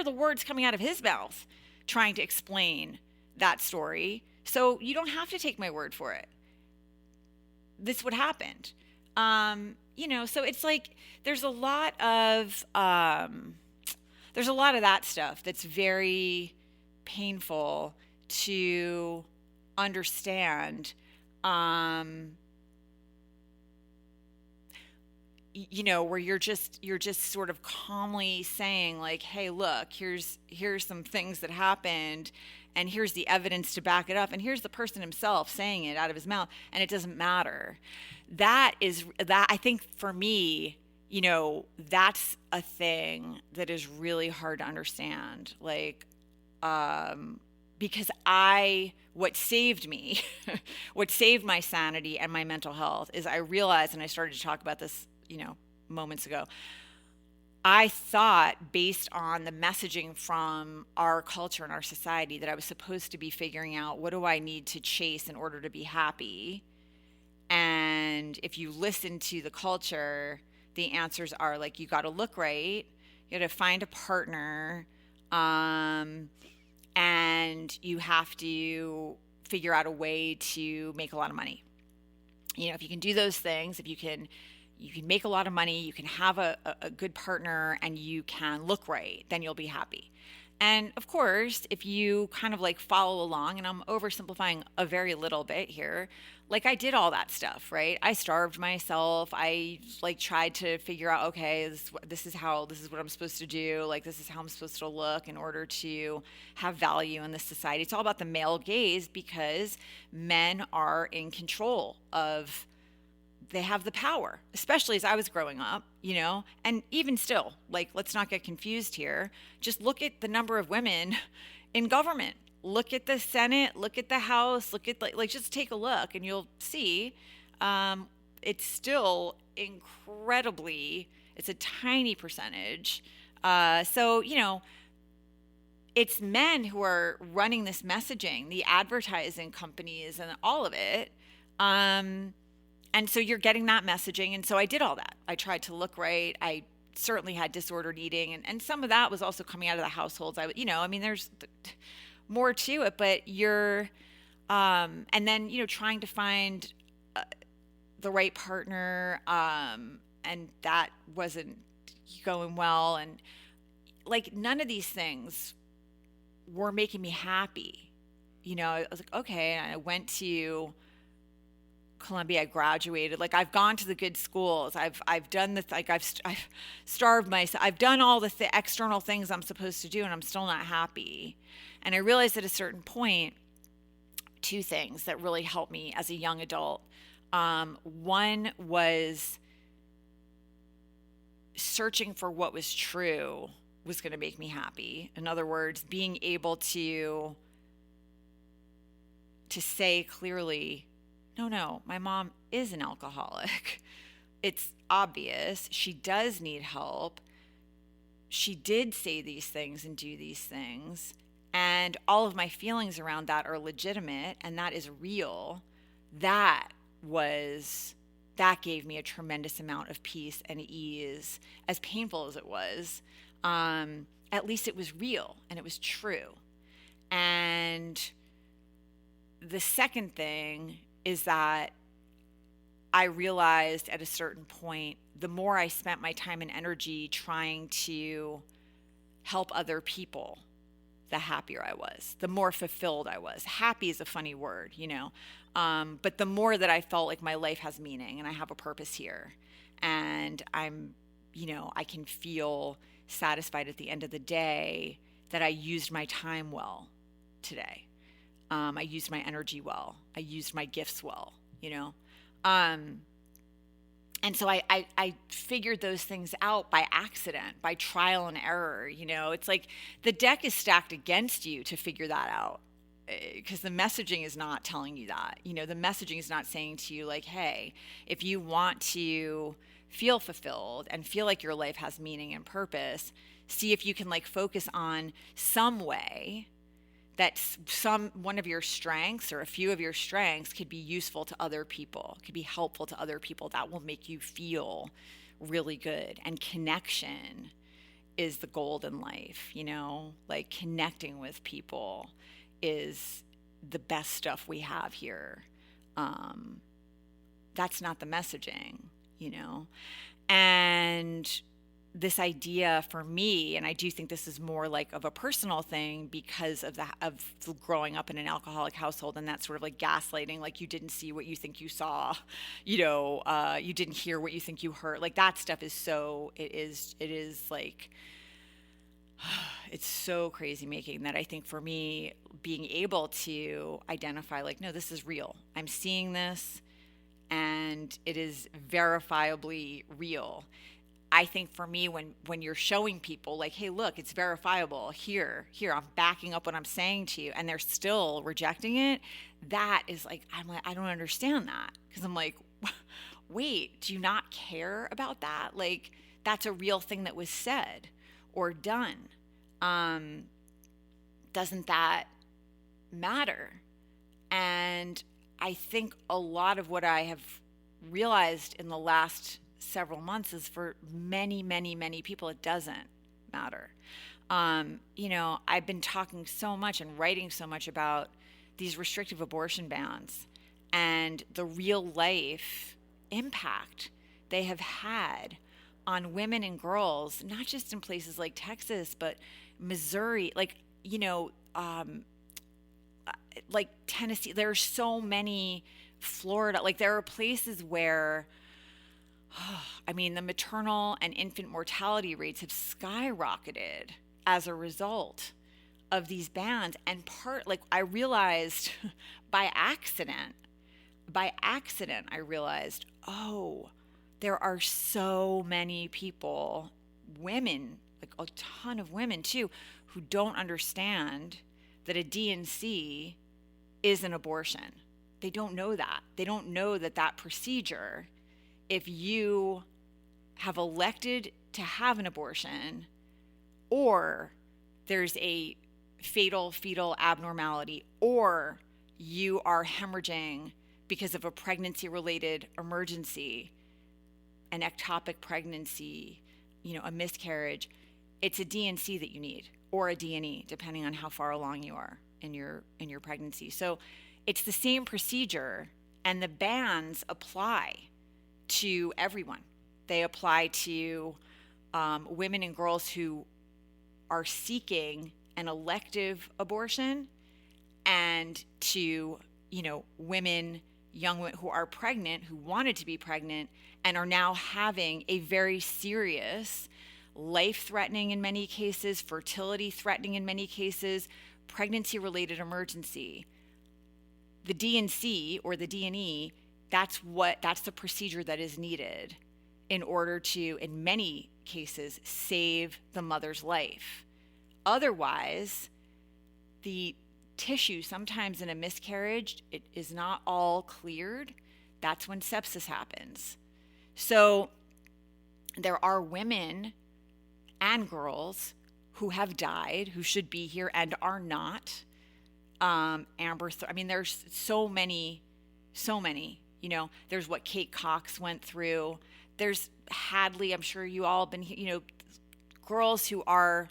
Speaker 1: the words coming out of his mouth trying to explain that story. So you don't have to take my word for it. This would happen. So it's like there's a lot of that stuff that's very painful to understand. Where you're just sort of calmly saying like, hey, look, here's some things that happened, and here's the evidence to back it up, and here's the person himself saying it out of his mouth, and it doesn't matter. That I think for me, that's a thing that is really hard to understand. Like, because what saved me, what saved my sanity and my mental health is I realized, and I started to talk about this, moments ago, I thought based on the messaging from our culture and our society that I was supposed to be figuring out what do I need to chase in order to be happy. And if you listen to the culture, the answers are like, you got to look right, you got to find a partner, and you have to figure out a way to make a lot of money. If you can do those things, if you can make a lot of money, you can have a good partner, and you can look right, then you'll be happy. And of course, if you kind of like follow along, and I'm oversimplifying a very little bit here, like I did all that stuff, right? I starved myself. I like tried to figure out, okay, this is what I'm supposed to do. Like, this is how I'm supposed to look in order to have value in this society. It's all about the male gaze because men are in control of, they have the power, especially as I was growing up, and even still, like, let's not get confused here. Just look at the number of women in government. Look at the Senate, look at the House, look at like just take a look, and you'll see it's still incredibly, it's a tiny percentage. So, it's men who are running this messaging, the advertising companies and all of it. And so you're getting that messaging. And so I did all that. I tried to look right. I certainly had disordered eating. And some of that was also coming out of the households. There's more to it, but you're, and then, trying to find the right partner. And that wasn't going well. And like, none of these things were making me happy. I was like, okay. And I went to Columbia, I graduated. Like, I've gone to the good schools. I've done the, like, I've starved myself. I've done all the external things I'm supposed to do, and I'm still not happy. And I realized at a certain point, two things that really helped me as a young adult. One was searching for what was true was going to make me happy. In other words, being able to say clearly, no, my mom is an alcoholic. It's obvious. She does need help. She did say these things and do these things. And all of my feelings around that are legitimate and that is real. That gave me a tremendous amount of peace and ease, as painful as it was. At least it was real and it was true. And the second thing is that I realized at a certain point, the more I spent my time and energy trying to help other people, the happier I was, the more fulfilled I was. Happy is a funny word, but the more that I felt like my life has meaning and I have a purpose here, and I can feel satisfied at the end of the day that I used my time well today. I used my energy well. I used my gifts well, and so I figured those things out by accident, by trial and error. It's like the deck is stacked against you to figure that out, because the messaging is not telling you that. The messaging is not saying to you like, hey, if you want to feel fulfilled and feel like your life has meaning and purpose, see if you can focus on some way that one of your strengths or a few of your strengths could be useful to other people, could be helpful to other people. That will make you feel really good. And connection is the gold in life, connecting with people is the best stuff we have here. That's not the messaging, and this idea for me, and I do think this is more of a personal thing because of growing up in an alcoholic household, and that sort of gaslighting, you didn't see what you think you saw, you didn't hear what you think you heard. That stuff is it's so crazy making that I think for me, being able to identify no, this is real. I'm seeing this and it is verifiably real. I think for me, when you're showing people hey, look, it's verifiable here, I'm backing up what I'm saying to you, and they're still rejecting it, that is I don't understand that, because I'm wait, do you not care about that? That's a real thing that was said or done. Doesn't that matter? And I think a lot of what I have realized in the last several months is for many, many, many people, it doesn't matter. I've been talking so much and writing so much about these restrictive abortion bans and the real life impact they have had on women and girls, not just in places like Texas, but Missouri, Tennessee. There are so many, Florida, there are places where the maternal and infant mortality rates have skyrocketed as a result of these bans. And I realized by accident, I realized, there are so many people, women, a ton of women too, who don't understand that a D&C is an abortion. They don't know that. They don't know that procedure, if you have elected to have an abortion, or there's a fatal fetal abnormality, or you are hemorrhaging because of a pregnancy-related emergency, an ectopic pregnancy, a miscarriage, it's a D&C that you need, or a D&E, depending on how far along you are in your pregnancy. So it's the same procedure, and the bans apply to everyone. They apply to women and girls who are seeking an elective abortion, and to women, young women who are pregnant, who wanted to be pregnant and are now having a very serious, life-threatening in many cases, fertility-threatening in many cases, pregnancy-related emergency. The D&C or the D&E, that's the procedure that is needed in order to, in many cases, save the mother's life. Otherwise, the tissue, sometimes in a miscarriage, it is not all cleared. That's when sepsis happens. So there are women and girls who have died, who should be here and are not. There's so many, there's what Kate Cox went through. There's Hadley, I'm sure you all have been, girls who are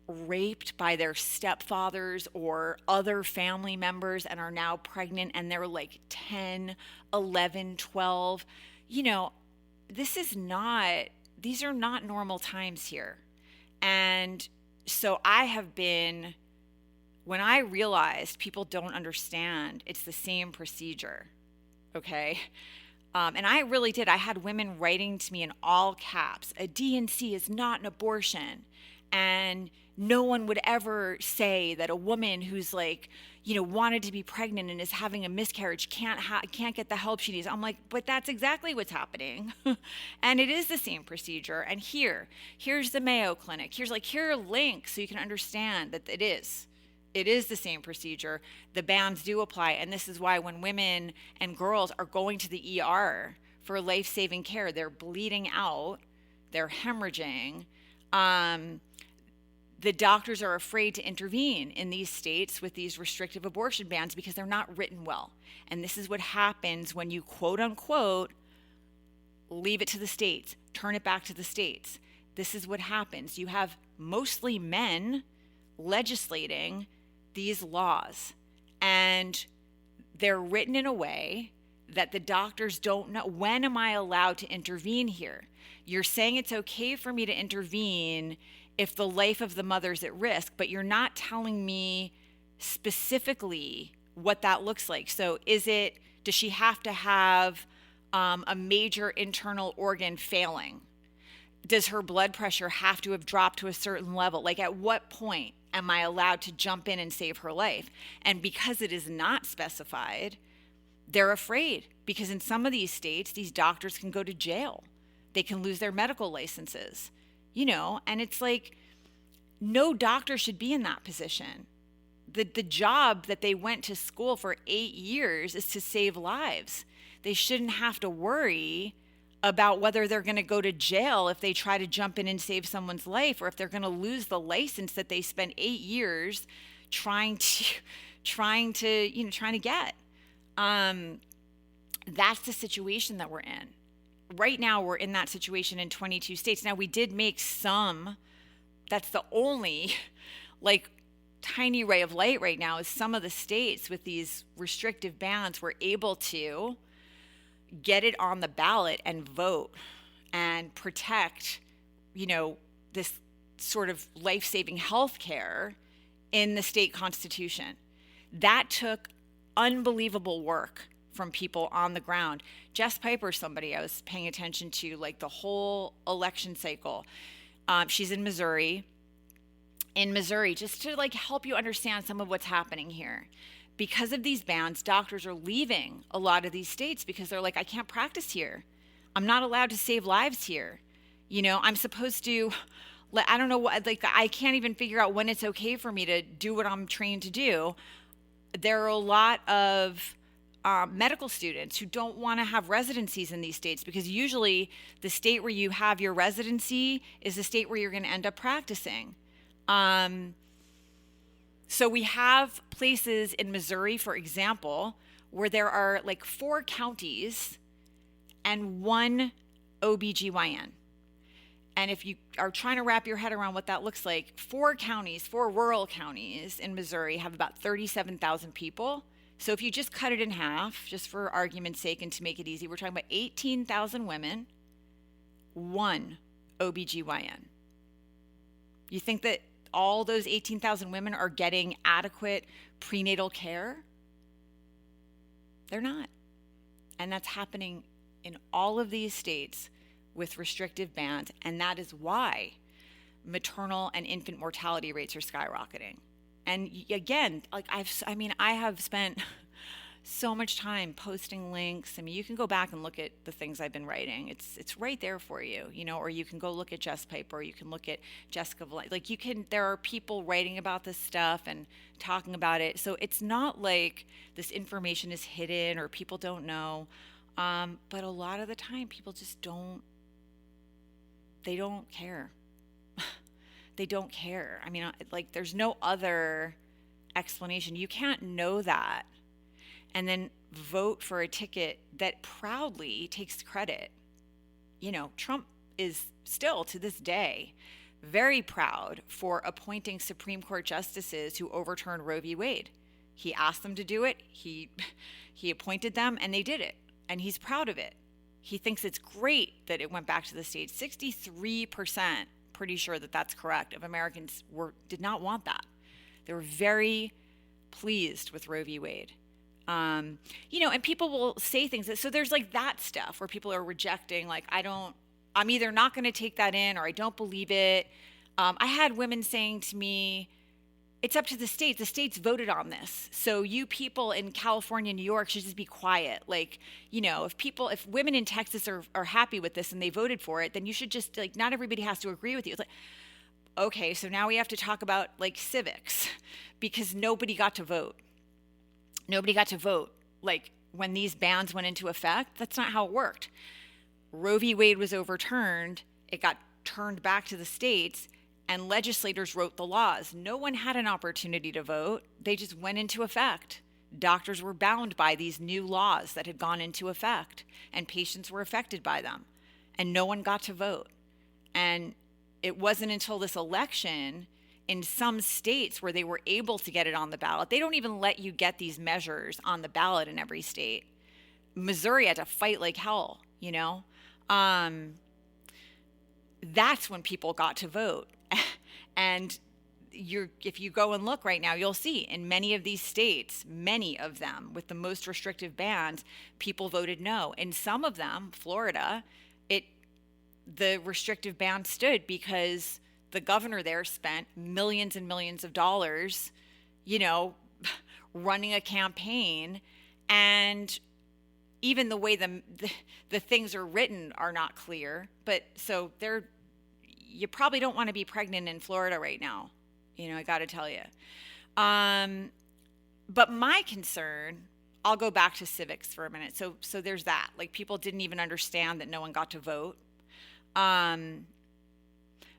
Speaker 1: raped by their stepfathers or other family members and are now pregnant, and they're like 10, 11, 12. These are not normal times here. And so when I realized people don't understand, it's the same procedure, okay? And I really did. I had women writing to me in all caps, a D&C is not an abortion. And no one would ever say that a woman who's wanted to be pregnant and is having a miscarriage can't get the help she needs. I'm like, but that's exactly what's happening. And it is the same procedure. And here's the Mayo Clinic. Here are links so you can understand that it is the same procedure. The bans do apply. And this is why when women and girls are going to the ER for life-saving care, they're bleeding out, they're hemorrhaging, the doctors are afraid to intervene in these states with these restrictive abortion bans because they're not written well. And this is what happens when you, quote unquote, leave it to the states, turn it back to the states. This is what happens. You have mostly men legislating these laws, and they're written in a way that the doctors don't know, when am I allowed to intervene here? You're saying it's okay for me to intervene if the life of the mother's at risk, but you're not telling me specifically what that looks like. So does she have to have a major internal organ failing? Does her blood pressure have to have dropped to a certain level? At what point am I allowed to jump in and save her life? And because it is not specified, they're afraid, because in some of these states, these doctors can go to jail. They can lose their medical licenses. And it's no doctor should be in that position. The job that they went to school for 8 years is to save lives. They shouldn't have to worry about whether they're going to go to jail if they try to jump in and save someone's life, or if they're going to lose the license that they spent 8 years trying to get. That's the situation that we're in. Right now, we're in that situation in 22 states. Now, we did make that's the only tiny ray of light right now, is some of the states with these restrictive bans were able to get it on the ballot and vote and protect, this sort of life-saving health care in the state constitution. That took unbelievable work from people on the ground. Jess Piper, somebody I was paying attention to, the whole election cycle. She's in Missouri. Just to help you understand some of what's happening here. Because of these bans, doctors are leaving a lot of these states because they're I can't practice here. I'm not allowed to save lives here. I'm supposed to, I don't know what, I can't even figure out when it's okay for me to do what I'm trained to do. There are a lot of medical students who don't want to have residencies in these states, because usually the state where you have your residency is the state where you're going to end up practicing. So we have places in Missouri, for example, where there are 4 counties and 1 OBGYN. And if you are trying to wrap your head around what that looks like, 4 rural counties in Missouri have about 37,000 people. So if you just cut it in half, just for argument's sake and to make it easy, we're talking about 18,000 women, 1 OBGYN. You think that all those 18,000 women are getting adequate prenatal care? They're not. And that's happening in all of these states with restrictive bans. And that is why maternal and infant mortality rates are skyrocketing. And again, I have spent so much time posting links. I mean, you can go back and look at the things I've been writing. It's right there for you, or you can go look at Jess Piper, or you can look at Jessica Valenti. Like there are people writing about this stuff and talking about it. So it's not like this information is hidden or people don't know. But a lot of the time people just they don't care. They don't care. I mean, like there's no other explanation. You can't know that and then vote for a ticket that proudly takes credit. Trump is still to this day very proud for appointing Supreme Court justices who overturned Roe v. Wade. He asked them to do it. He appointed them and they did it. And he's proud of it. He thinks it's great that it went back to the states. 63%, pretty sure that that's correct, of Americans did not want that. They were very pleased with Roe v. Wade. And people will say things so there's like that stuff where people are rejecting, like, I'm either not going to take that in or I don't believe it. I had women saying to me, it's up to the states. The states voted on this. So you people in California, New York should just be quiet. Like, if women in Texas are happy with this and they voted for it, then you should just, like, not everybody has to agree with you. It's like, okay, so now we have to talk about like civics because nobody got to vote. Nobody got to vote. Like when these bans went into effect, that's not how it worked. Roe v. Wade was overturned. It got turned back to the states and legislators wrote the laws. No one had an opportunity to vote. They just went into effect. Doctors were bound by these new laws that had gone into effect and patients were affected by them and no one got to vote. And it wasn't until this election in some states where they were able to get it on the ballot. They don't even let you get these measures on the ballot in every state. Missouri had to fight like hell, That's when people got to vote. And if you go and look right now, you'll see in many of these states, many of them with the most restrictive bans, people voted no. In some of them, Florida, the restrictive ban stood because the governor there spent millions and millions of dollars, running a campaign. And even the way the things are written are not clear. But so you probably don't want to be pregnant in Florida right now. I got to tell you. But my concern, I'll go back to civics for a minute. So there's that. Like people didn't even understand that no one got to vote.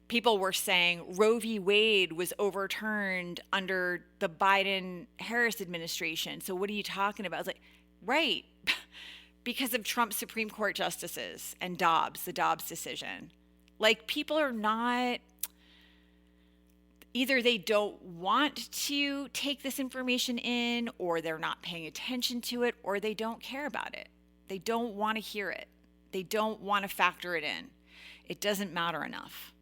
Speaker 1: People were saying Roe v. Wade was overturned under the Biden-Harris administration. So what are you talking about? I was like, right, because of Trump's Supreme Court justices and the Dobbs decision. Like people are not, either they don't want to take this information in or they're not paying attention to it or they don't care about it. They don't want to hear it. They don't want to factor it in. It doesn't matter enough.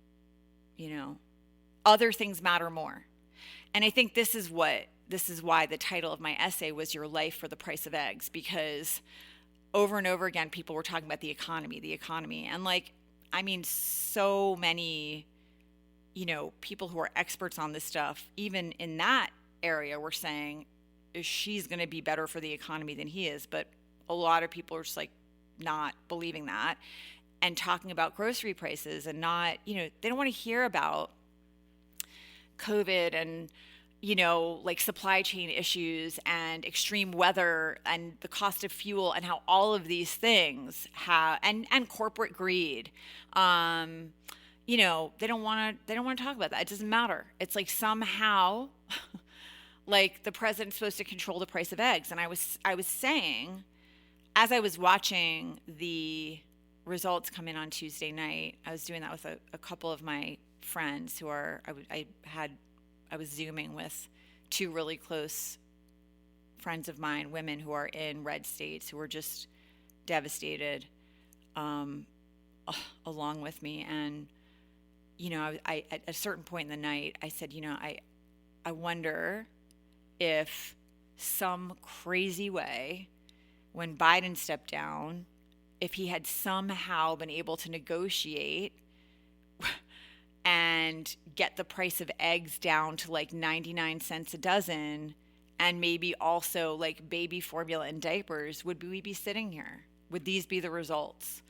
Speaker 1: Other things matter more. And I think this is why the title of my essay was Your Life for the Price of Eggs, because over and over again, people were talking about the economy. And so many, people who are experts on this stuff, even in that area, were saying she's going to be better for the economy than he is. But a lot of people are just like not believing that and talking about grocery prices and not, they don't want to hear about COVID and, supply chain issues and extreme weather and the cost of fuel and how all of these things and corporate greed. They don't want to talk about that. It doesn't matter. It's like somehow like the president's supposed to control the price of eggs. And I was saying, as I was watching the results come in on Tuesday night, I was doing that with a couple of my friends who I was Zooming with two really close friends of mine, women who are in red states who were just devastated along with me. And, I at a certain point in the night, I said, I wonder if some crazy way when Biden stepped down, if he had somehow been able to negotiate and get the price of eggs down to like 99 cents a dozen and maybe also like baby formula and diapers, would we be sitting here? Would these be the results?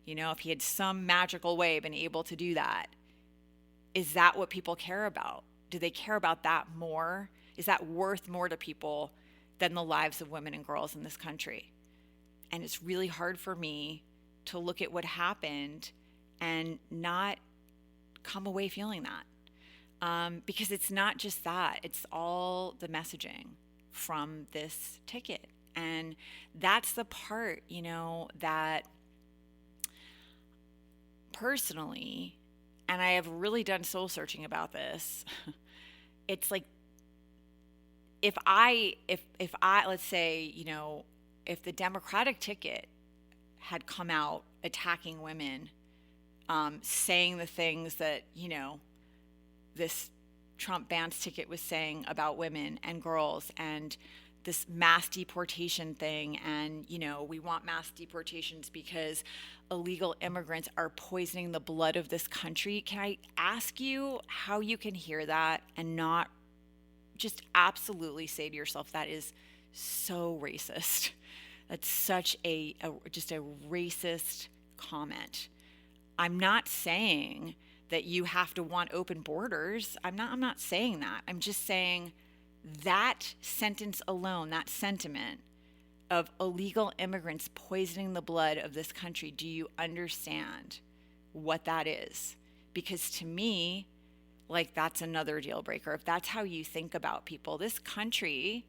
Speaker 1: You know, if he had some magical way been able to do that, is that what people care about? Do they care about that more? Is that worth more to people than the lives of women and girls in this country? And it's really hard for me to look at what happened and not come away feeling that. Because it's not just that, it's all the messaging from this ticket. And that's the part, you know, that personally, and I have really done soul searching about this, it's like, if I, let's say, you know, if the Democratic ticket had come out attacking women, saying the things that, you know, this Trump bans ticket was saying about women and girls, and this mass deportation thing, and, you know, we want mass deportations because illegal immigrants are poisoning the blood of this country. Can I ask you how you can hear that and not just absolutely say to yourself, that is so racist? That's such just a racist comment. I'm not saying that you have to want open borders. I'm not saying that. I'm just saying that sentence alone, that sentiment of illegal immigrants poisoning the blood of this country, do you understand what that is? Because to me, like, that's another deal breaker. If that's how you think about people, this country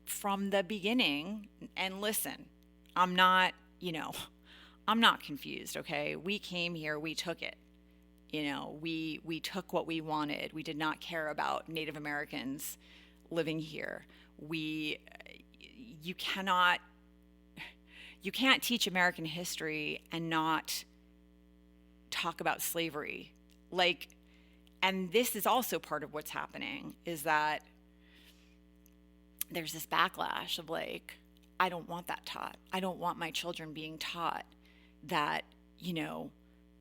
Speaker 1: from the beginning, and listen, I'm not confused, okay? We came here, we took it. You know, we took what we wanted. We did not care about Native Americans living here. You can't teach American history and not talk about slavery. Like, and this is also part of what's happening, is that there's this backlash of like, I don't want that taught. I don't want my children being taught that, you know,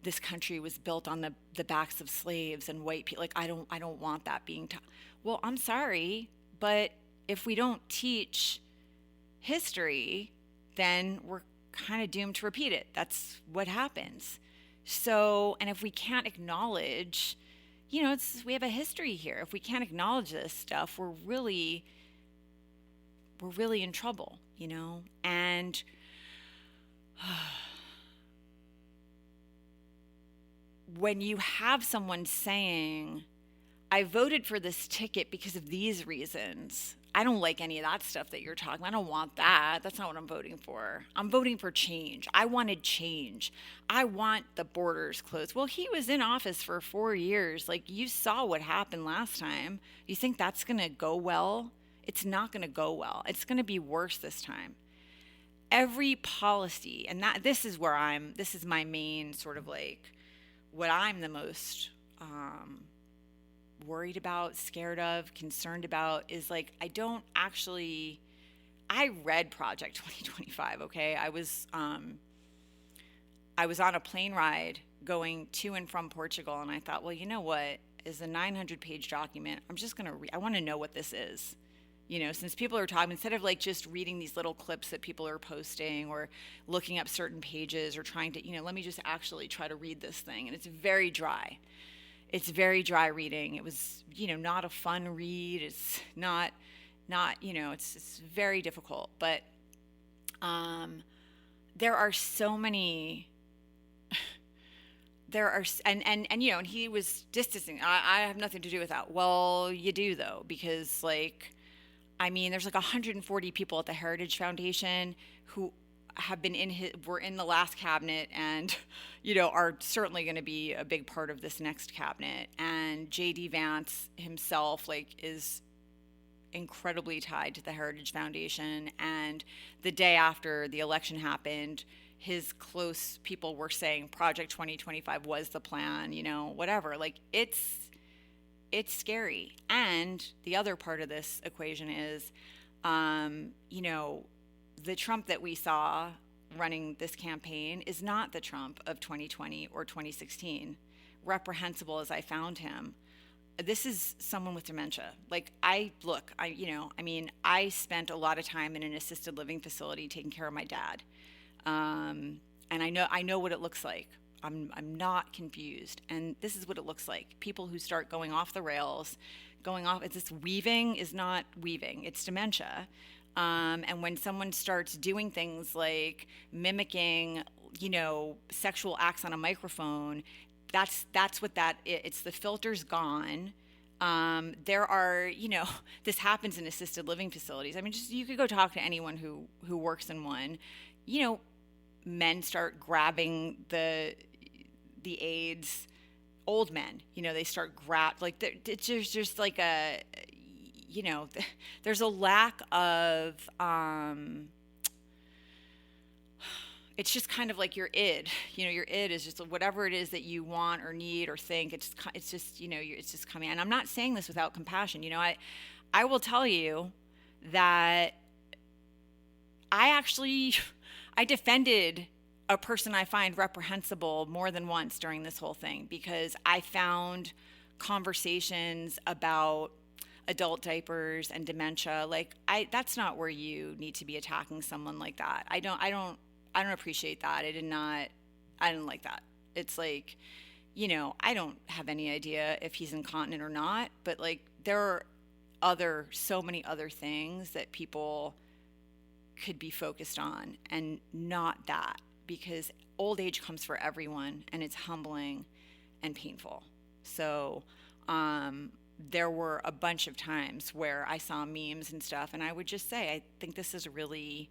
Speaker 1: this country was built on the backs of slaves and white people. Like, I don't want that being taught. Well, I'm sorry, but if we don't teach history, then we're kind of doomed to repeat it. That's what happens. So, and if we can't acknowledge, you know, we have a history here. If we can't acknowledge this stuff, we're really in trouble, you know? And when you have someone saying, I voted for this ticket because of these reasons, I don't like any of that stuff that you're talking about. I don't want that. That's not what I'm voting for. I'm voting for change. I wanted change. I want the borders closed. Well, he was in office for 4 years. Like, you saw what happened last time. You think that's going to go well? It's not going to go well. It's going to be worse this time. Every policy, and this is my main sort of like, what I'm the most worried about, scared of, concerned about is like, I read Project 2025, okay? I was on a plane ride going to and from Portugal, and I thought, well, you know what? Is a 900-page document. I'm just going to I want to know what this is. You know, since people are talking, instead of like just reading these little clips that people are posting or looking up certain pages or trying to, you know, let me just actually try to read this thing. And it's very dry. It's very dry reading. It was, you know, not a fun read. It's not, you know, it's very difficult. But there are so many, and you know, and he was distancing. I have nothing to do with that. Well, you do though, because like, I mean, there's like 140 people at the Heritage Foundation who have been were in the last cabinet and, you know, are certainly going to be a big part of this next cabinet. And J.D. Vance himself, like, is incredibly tied to the Heritage Foundation. And the day after the election happened, his close people were saying Project 2025 was the plan, you know, whatever. Like, it's scary. And the other part of this equation is, you know, the Trump that we saw running this campaign is not the Trump of 2020 or 2016. Reprehensible as I found him, this is someone with dementia. Like I spent a lot of time in an assisted living facility taking care of my dad. And I know what it looks like. I'm not confused. And this is what it looks like. People who start going off the rails, going off, it's this weaving is not weaving, it's dementia. And when someone starts doing things like mimicking, sexual acts on a microphone, that's what that is. It's the filter's gone. There are, this happens in assisted living facilities. I mean, just you could go talk to anyone who works in one. You know, men start grabbing the aides, old men, they start like it's just like there's a lack of it's just kind of like your id. Your id is just whatever it is that you want or need or think. It's just it's just coming. And I'm not saying this without compassion. I will tell you that I defended a person I find reprehensible more than once during this whole thing, because I found conversations about adult diapers and dementia, that's not where you need to be attacking someone like that. I don't appreciate that. I didn't like that. It's like, I don't have any idea if he's incontinent or not, but there are so many other things that people could be focused on, and not that, because old age comes for everyone, and it's humbling and painful. So there were a bunch of times where I saw memes and stuff, and I would just say, I think this is really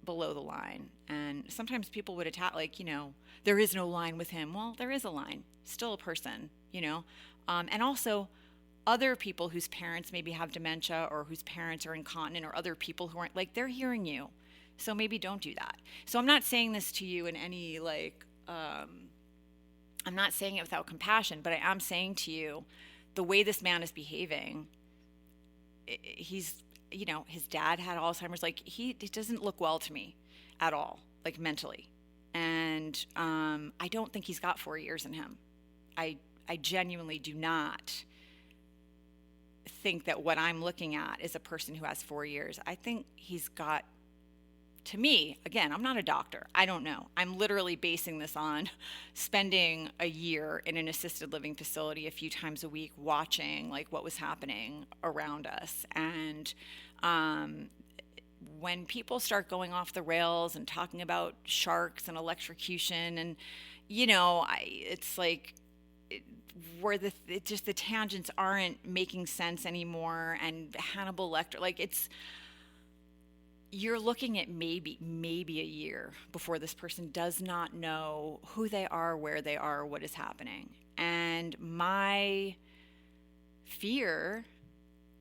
Speaker 1: below the line. And sometimes people would attack, there is no line with him. Well, there is a line, still a person, and also other people whose parents maybe have dementia, or whose parents are incontinent, or other people who aren't, they're hearing you. So maybe don't do that. So I'm not saying this to you in any I'm not saying it without compassion, but I am saying to you, the way this man is behaving, he's, his dad had Alzheimer's. It doesn't look well to me at all, mentally. And I don't think he's got 4 years in him. I genuinely do not think that what I'm looking at is a person who has 4 years. I think he's got, to me, again, I'm not a doctor. I don't know. I'm literally basing this on spending a year in an assisted living facility a few times a week, watching what was happening around us. And when people start going off the rails and talking about sharks and electrocution, and it's where the tangents aren't making sense anymore, and Hannibal Lecter, you're looking at maybe a year before this person does not know who they are, where they are, what is happening. And my fear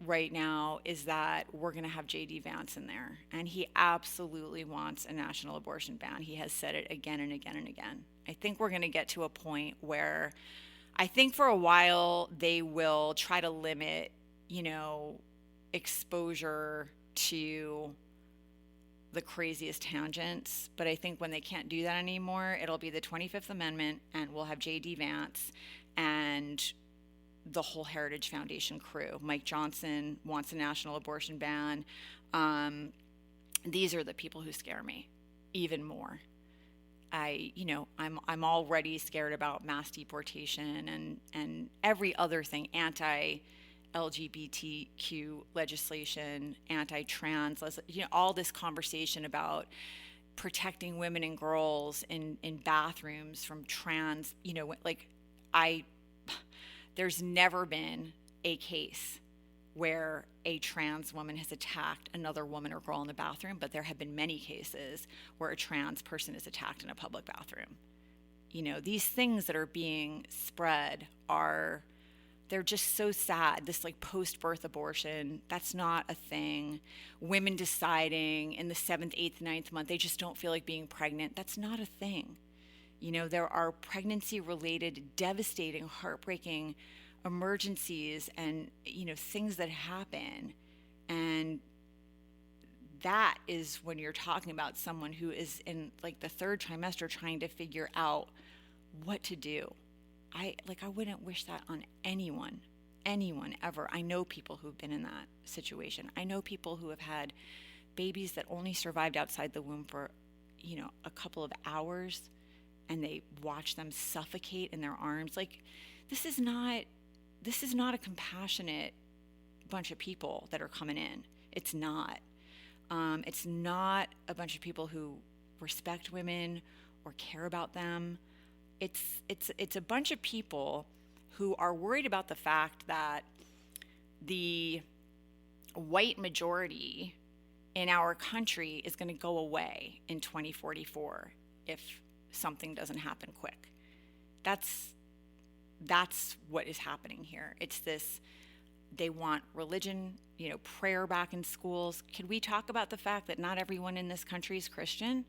Speaker 1: right now is that we're going to have J.D. Vance in there, and he absolutely wants a national abortion ban. He has said it again and again and again. I think we're going to get to a point where I think for a while they will try to limit, exposure to the craziest tangents. But I think when they can't do that anymore, it'll be the 25th Amendment, and we'll have J.D. Vance and the whole Heritage Foundation crew. Mike Johnson wants a national abortion ban. These are the people who scare me even more. I'm already scared about mass deportation and every other thing, anti-LGBTQ legislation, anti-trans, all this conversation about protecting women and girls in bathrooms from trans, there's never been a case where a trans woman has attacked another woman or girl in the bathroom, but there have been many cases where a trans person is attacked in a public bathroom. These things that are being spread they're just so sad. This post-birth abortion, that's not a thing. Women deciding in the 7th, 8th, 9th month, they just don't feel like being pregnant. That's not a thing. There are pregnancy-related, devastating, heartbreaking emergencies and, things that happen. And that is when you're talking about someone who is in the 3rd trimester trying to figure out what to do. I wouldn't wish that on anyone ever. I know people who've been in that situation. I know people who have had babies that only survived outside the womb for, a couple of hours, and they watch them suffocate in their arms. Like, this is not a compassionate bunch of people that are coming in. It's not. It's not a bunch of people who respect women or care about them. It's a bunch of people who are worried about the fact that the white majority in our country is going to go away in 2044 if something doesn't happen quick. That's what is happening here. It's this, they want religion, prayer back in schools. Could we talk about the fact that not everyone in this country is Christian,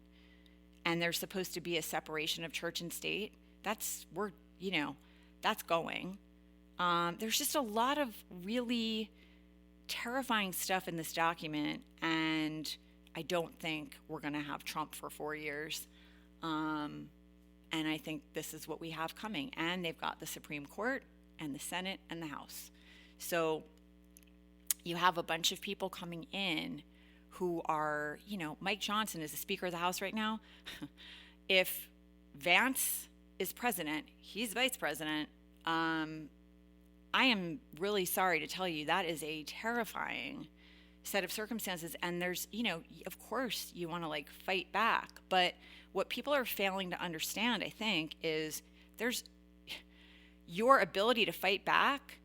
Speaker 1: and there's supposed to be a separation of church and state? That's going. There's just a lot of really terrifying stuff in this document, and I don't think we're going to have Trump for 4 years. And I think this is what we have coming. And they've got the Supreme Court and the Senate and the House. So you have a bunch of people coming in who are, Mike Johnson is the Speaker of the House right now. If Vance is president, he's vice president. I am really sorry to tell you that is a terrifying set of circumstances. And there's, of course you want to fight back. But what people are failing to understand, I think, is there's your ability to fight back.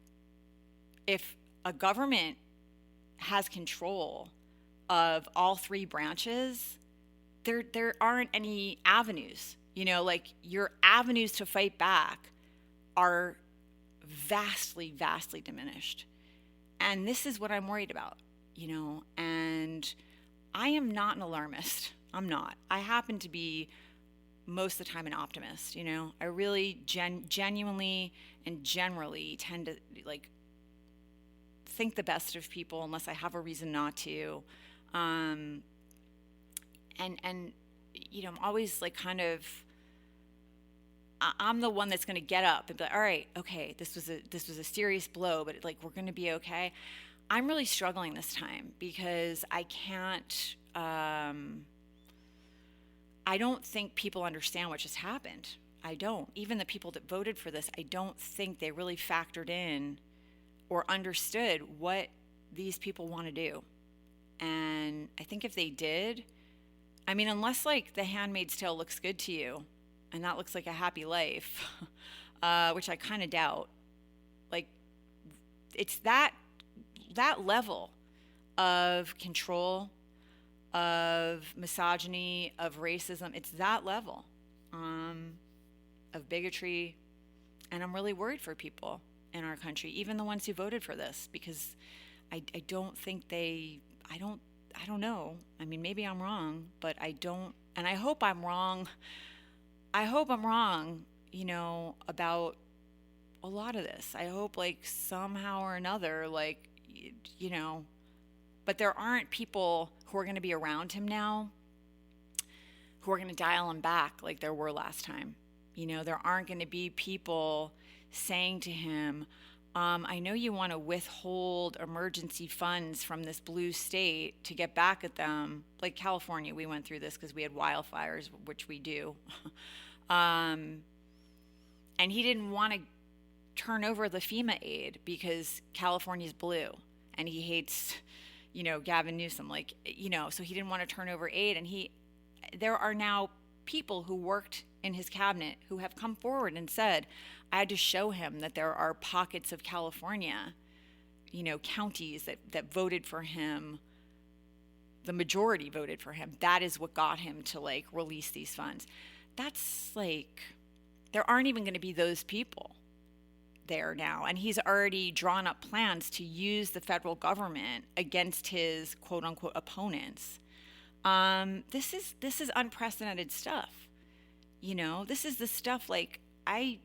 Speaker 1: If a government has control of all three branches, there aren't any avenues, your avenues to fight back are vastly diminished. And this is what I'm worried about, and I am not an alarmist. I'm not. I happen to be most of the time an optimist, I really genuinely and generally tend to think the best of people unless I have a reason not to. And I'm always I'm the one that's going to get up and be like, all right, okay, this was a serious blow, but we're going to be okay. I'm really struggling this time because I can't, I don't think people understand what just happened. I don't. Even the people that voted for this, I don't think they really factored in or understood what these people want to do. And I think if they did, unless The Handmaid's Tale looks good to you, and that looks like a happy life, which I kind of doubt. It's that level of control, of misogyny, of racism. It's that level of bigotry, and I'm really worried for people in our country, even the ones who voted for this, because I don't think I don't know. Maybe I'm wrong, but I don't, and I hope I'm wrong. About a lot of this. I hope somehow or another, but there aren't people who are going to be around him now who are going to dial him back like there were last time. There aren't going to be people saying to him, I know you want to withhold emergency funds from this blue state to get back at them. Like California, we went through this because we had wildfires, which we do. And he didn't want to turn over the FEMA aid because California's blue and he hates, Gavin Newsom, so he didn't want to turn over aid. And there are now people who worked in his cabinet who have come forward and said, I had to show him that there are pockets of California, counties that voted for him. The majority voted for him. That is what got him to release these funds. That's there aren't even going to be those people there now. And he's already drawn up plans to use the federal government against his quote unquote opponents. This is unprecedented stuff. This is the stuff I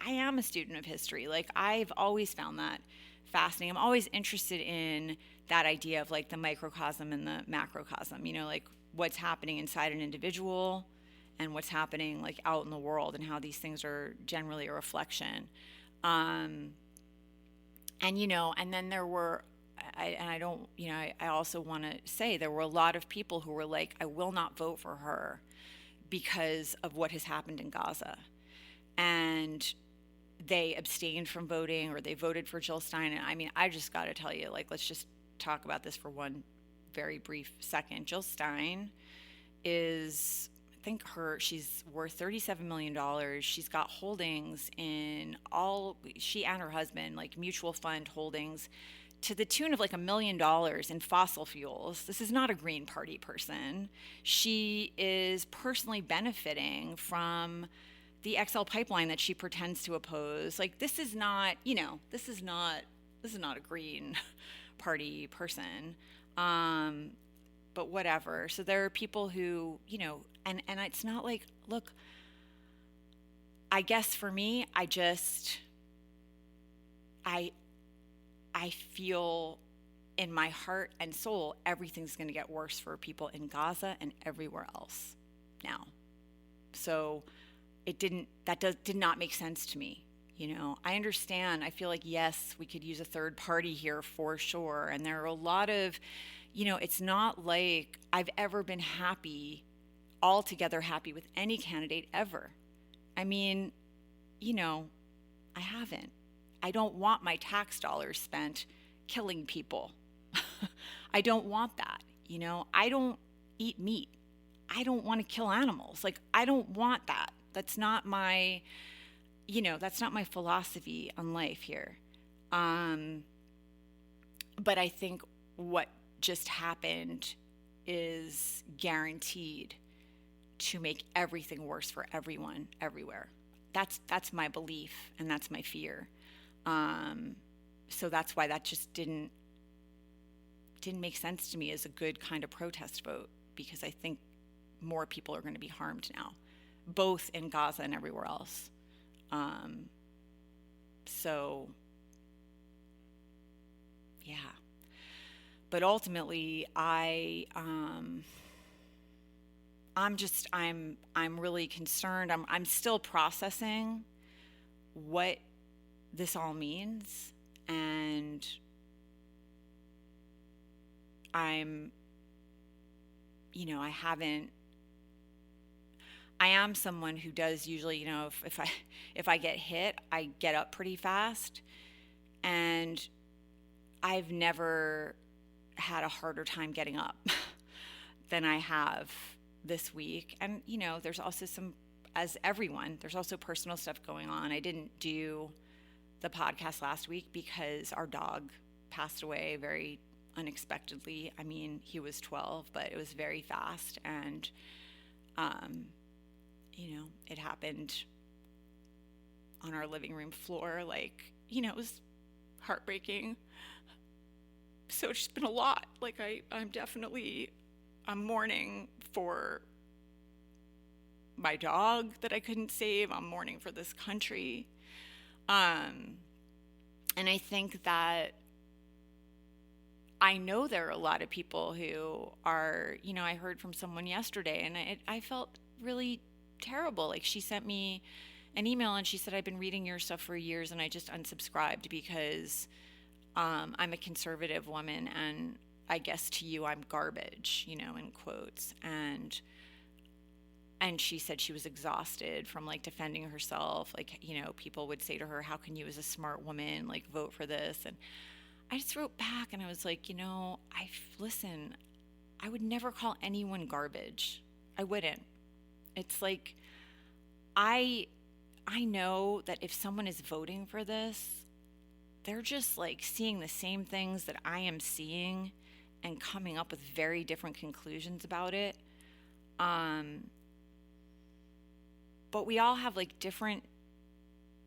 Speaker 1: am a student of history. I've always found that fascinating. I'm always interested in that idea of the microcosm and the macrocosm, what's happening inside an individual and what's happening like out in the world, and how these things are generally a reflection. And and then there were, I don't, I also want to say there were a lot of people who were like, I will not vote for her because of what has happened in Gaza. And they abstained from voting, or they voted for Jill Stein. And I mean, I just got to tell you, like, let's just talk about this for one very brief second. Jill Stein is, I think she's worth $37 million. She's got holdings in she and her husband, like mutual fund holdings to the tune of like $1 million in fossil fuels. This is not a Green Party person. She is personally benefiting from the XL pipeline that she pretends to oppose. Like, this is not a Green Party person. But whatever. So there are people who, and it's not like, look, I guess for me, I feel in my heart and soul, everything's going to get worse for people in Gaza and everywhere else now. So did not make sense to me. I understand. I feel like, yes, we could use a third party here for sure. And there are a lot of, it's not like I've ever been altogether happy with any candidate ever. I mean, I haven't. I don't want my tax dollars spent killing people. I don't want that. I don't eat meat. I don't want to kill animals. Like, I don't want that. That's not my philosophy on life here. But I think what just happened is guaranteed to make everything worse for everyone, everywhere. That's my belief, and that's my fear. So that's why that just didn't make sense to me as a good kind of protest vote, because I think more people are going to be harmed now, both in Gaza and everywhere else. So yeah, but ultimately I'm really concerned. I'm still processing what this all means, and I am someone who does usually, if I get hit, I get up pretty fast, and I've never had a harder time getting up than I have this week. And, there's also there's also personal stuff going on. I didn't do the podcast last week because our dog passed away very unexpectedly. I mean, he was 12, but it was very fast. And, it happened on our living room floor. Like, it was heartbreaking. So it's just been a lot. Like, I'm mourning for my dog that I couldn't save. I'm mourning for this country. And I think that I know there are a lot of people who are, I heard from someone yesterday, and I felt really terrible. Like, she sent me an email and she said, I've been reading your stuff for years and I just unsubscribed because I'm a conservative woman, and I guess to you I'm garbage, in quotes. And she said she was exhausted from like defending herself. Like, people would say to her, how can you as a smart woman like vote for this? And I just wrote back and I was like, listen, I would never call anyone garbage. I wouldn't. It's like, I know that if someone is voting for this, they're just like seeing the same things that I am seeing and coming up with very different conclusions about it. But we all have like different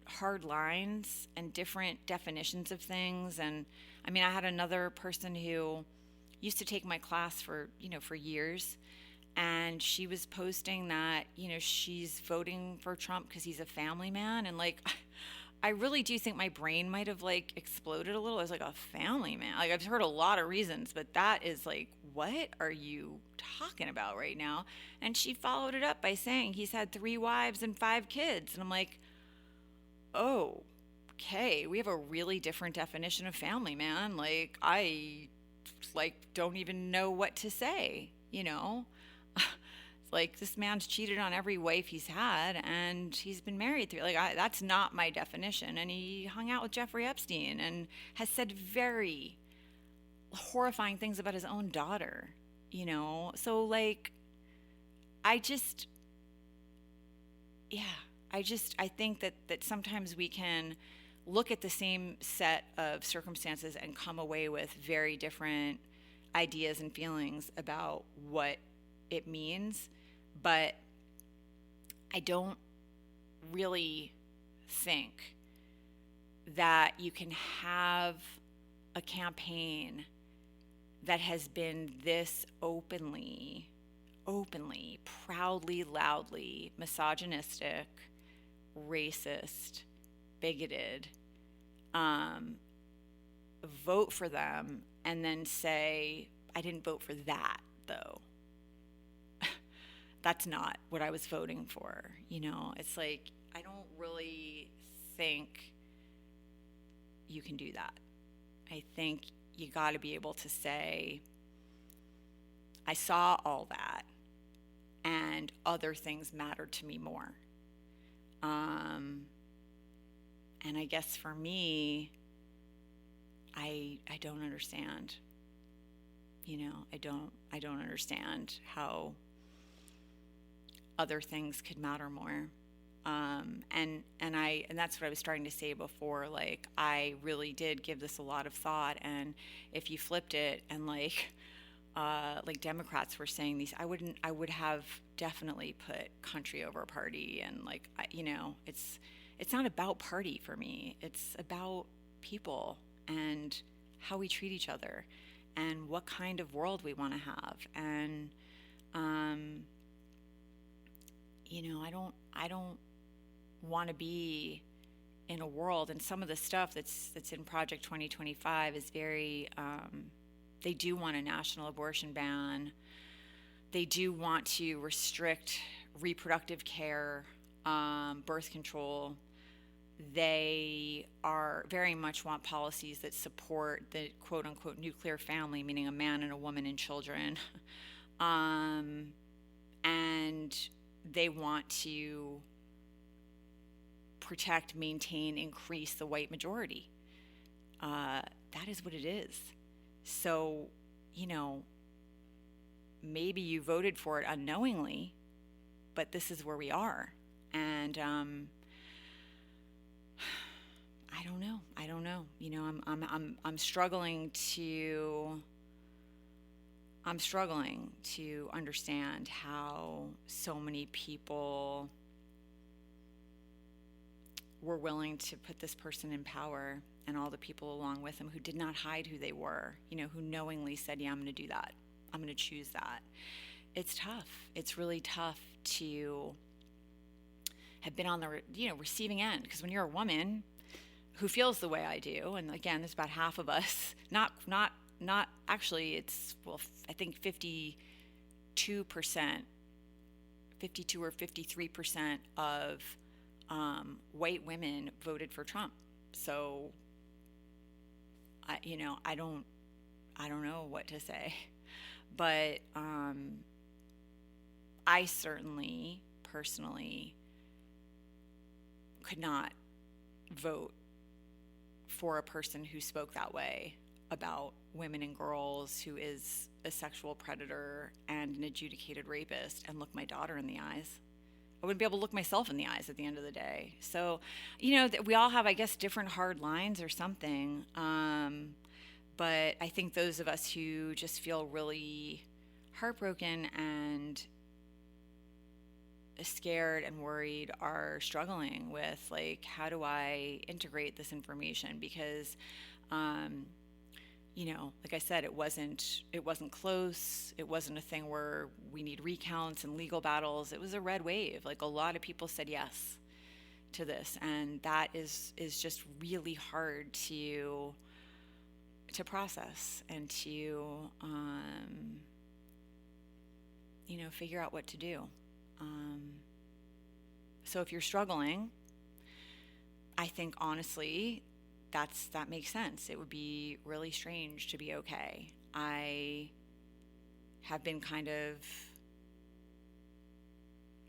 Speaker 1: hard lines and different definitions of things. And I mean, I had another person who used to take my class for years, and she was posting that, she's voting for Trump because he's a family man. And like, I really do think my brain might have like exploded a little. I was like, a family man? Like, I've heard a lot of reasons, but that is like what are you talking about right now? And she followed it up by saying he's had 3 wives and 5 kids. And I'm like, oh, okay, we have a really different definition of family, man. Like, I don't even know what to say, you know? Like, this man's cheated on every wife he's had, and he's been married 3. That's not my definition. And he hung out with Jeffrey Epstein and has said very horrifying things about his own daughter, you know? So, like, I just, yeah, I think that sometimes we can look at the same set of circumstances and come away with very different ideas and feelings about what it means. But I don't really think that you can have a campaign that has been this openly, proudly, loudly misogynistic, racist, bigoted, vote for them and then say, I didn't vote for that, though. That's not what I was voting for. You know, it's like, I don't really think you can do that. I think you got to be able to say, I saw all that and other things mattered to me more. And I guess for me, I don't understand. You know, I don't understand how other things could matter more. And that's what I was starting to say before. Like, I really did give this a lot of thought. And if you flipped it and like Democrats were saying these, I would have definitely put country over party. And like, you know, it's not about party for me. It's about people and how we treat each other and what kind of world we want to have. And, you know, I don't want to be in a world, and some of the stuff that's in Project 2025 is very, they do want a national abortion ban. They do want to restrict reproductive care, birth control. They are very much want policies that support the quote unquote nuclear family, meaning a man and a woman and children. And they want to protect, maintain, increase the white majority. That is what it is. So, you know, maybe you voted for it unknowingly, but this is where we are. And I don't know. You know, I'm struggling to understand how so many people were willing to put this person in power, and all the people along with him who did not hide who they were, you know, who knowingly said, yeah, I'm going to do that. I'm going to choose that. It's tough. It's really tough to have been on the, you know, receiving end, because when you're a woman who feels the way I do, and again, there's about half of us, not actually, it's, well, I think 52%, 52 or 53% of white women voted for Trump. So, I don't know what to say, but I certainly, personally, could not vote for a person who spoke that way about women and girls, who is a sexual predator and an adjudicated rapist, and look my daughter in the eyes. I wouldn't be able to look myself in the eyes at the end of the day. So, you know, we all have, I guess, different hard lines or something. But I think those of us who just feel really heartbroken and scared and worried are struggling with, like, how do I integrate this information? Because, you know, like I said, it wasn't close. It wasn't a thing where we need recounts and legal battles. It was a red wave. Like, a lot of people said yes to this, and that is just really hard to process and to, figure out what to do. So if you're struggling, I think honestly, that makes sense. It would be really strange to be okay. I have been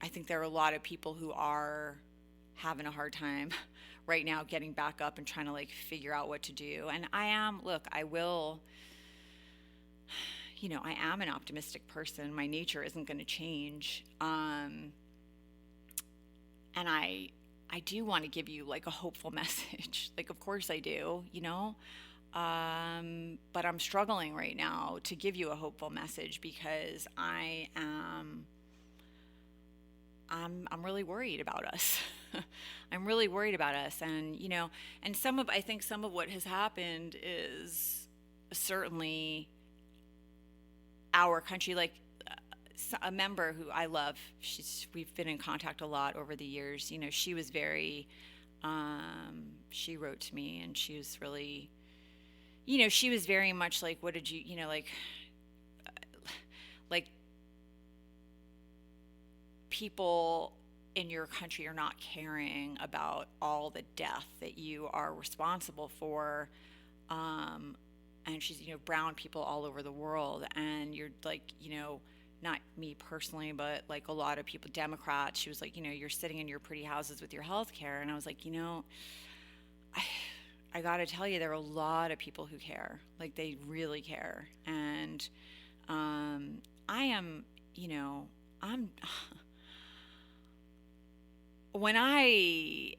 Speaker 1: I think there are a lot of people who are having a hard time right now getting back up and trying to figure out what to do. And I am an optimistic person. My nature isn't going to change. And I do want to give you a hopeful message. Of course I do, but I'm struggling right now to give you a hopeful message because I'm really worried about us. I'm really worried about us. And, and I think some of what has happened is certainly our country, a member who I love, we've been in contact a lot over the years. She was very, she wrote to me and she was really, she was very much what did you, people in your country are not caring about all the death that you are responsible for. And she's, brown people all over the world. And you're not me personally, but a lot of people, Democrats, she was you're sitting in your pretty houses with your health care. And I was I got to tell you, there are a lot of people who care. They really care. And I am, I'm... When I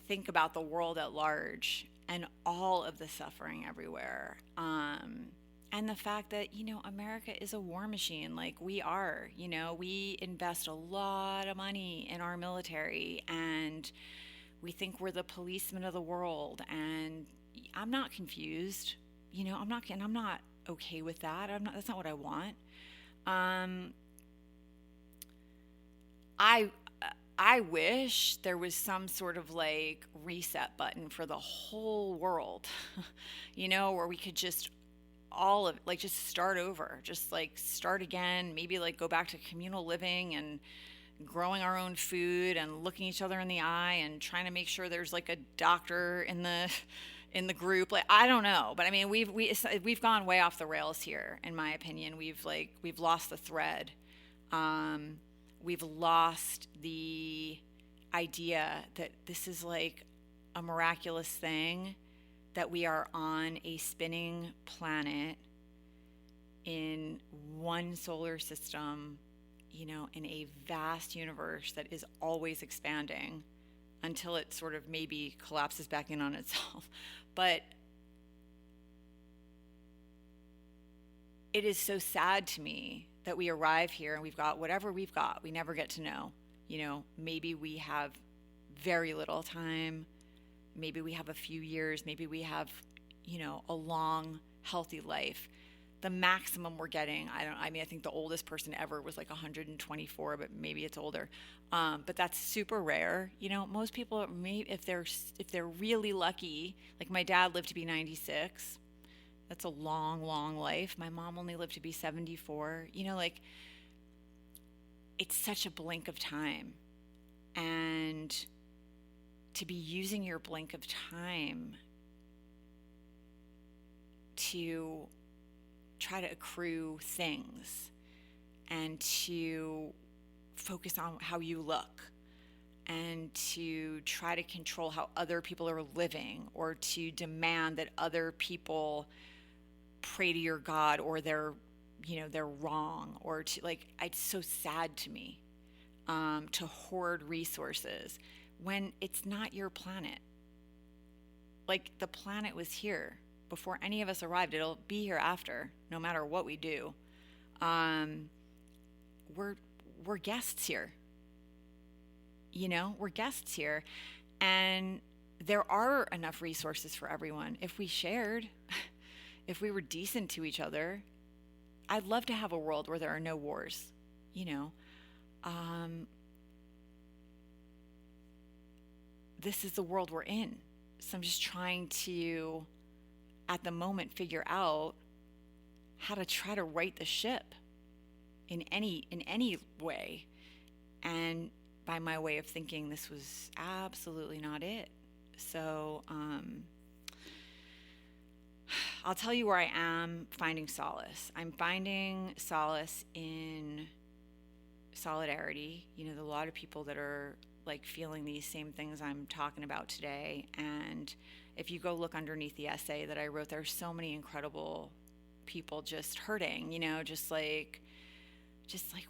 Speaker 1: think about the world at large and all of the suffering everywhere, and the fact that, America is a war machine, we are, we invest a lot of money in our military and we think we're the policemen of the world. And I'm not confused, I'm not okay with that. That's not what I want. I wish there was some sort of reset button for the whole world, where we could just just start over, just start again, maybe go back to communal living and growing our own food and looking each other in the eye and trying to make sure there's a doctor in the group. I don't know, but I mean, we've gone way off the rails here, in my opinion. We've lost the thread. We've lost the idea that this is a miraculous thing, that we are on a spinning planet in one solar system, in a vast universe that is always expanding until it sort of maybe collapses back in on itself. But it is so sad to me that we arrive here and we've got whatever we've got. We never get to know. Maybe we have very little time. Maybe we have a few years. Maybe we have, a long, healthy life. The maximum we're getting, I think the oldest person ever was 124, but maybe it's older. But that's super rare. Most people, if they're really lucky, my dad lived to be 96. That's a long, long life. My mom only lived to be 74. It's such a blink of time. And to be using your blink of time to try to accrue things and to focus on how you look and to try to control how other people are living, or to demand that other people pray to your God, or they're wrong, or to it's so sad to me to hoard resources when it's not your planet. The planet was here before any of us arrived. It'll be here after, no matter what we do. We're guests here. We're guests here, and there are enough resources for everyone if we shared. If we were decent to each other. I'd love to have a world where there are no wars, This is the world we're in. So I'm just trying to at the moment figure out how to try to right the ship in any way. And by my way of thinking, this was absolutely not it. So I'll tell you where I am finding solace. I'm finding solace in solidarity. There's a lot of people that are like feeling these same things I'm talking about today. And if you go look underneath the essay that I wrote, there's so many incredible people just hurting, just like,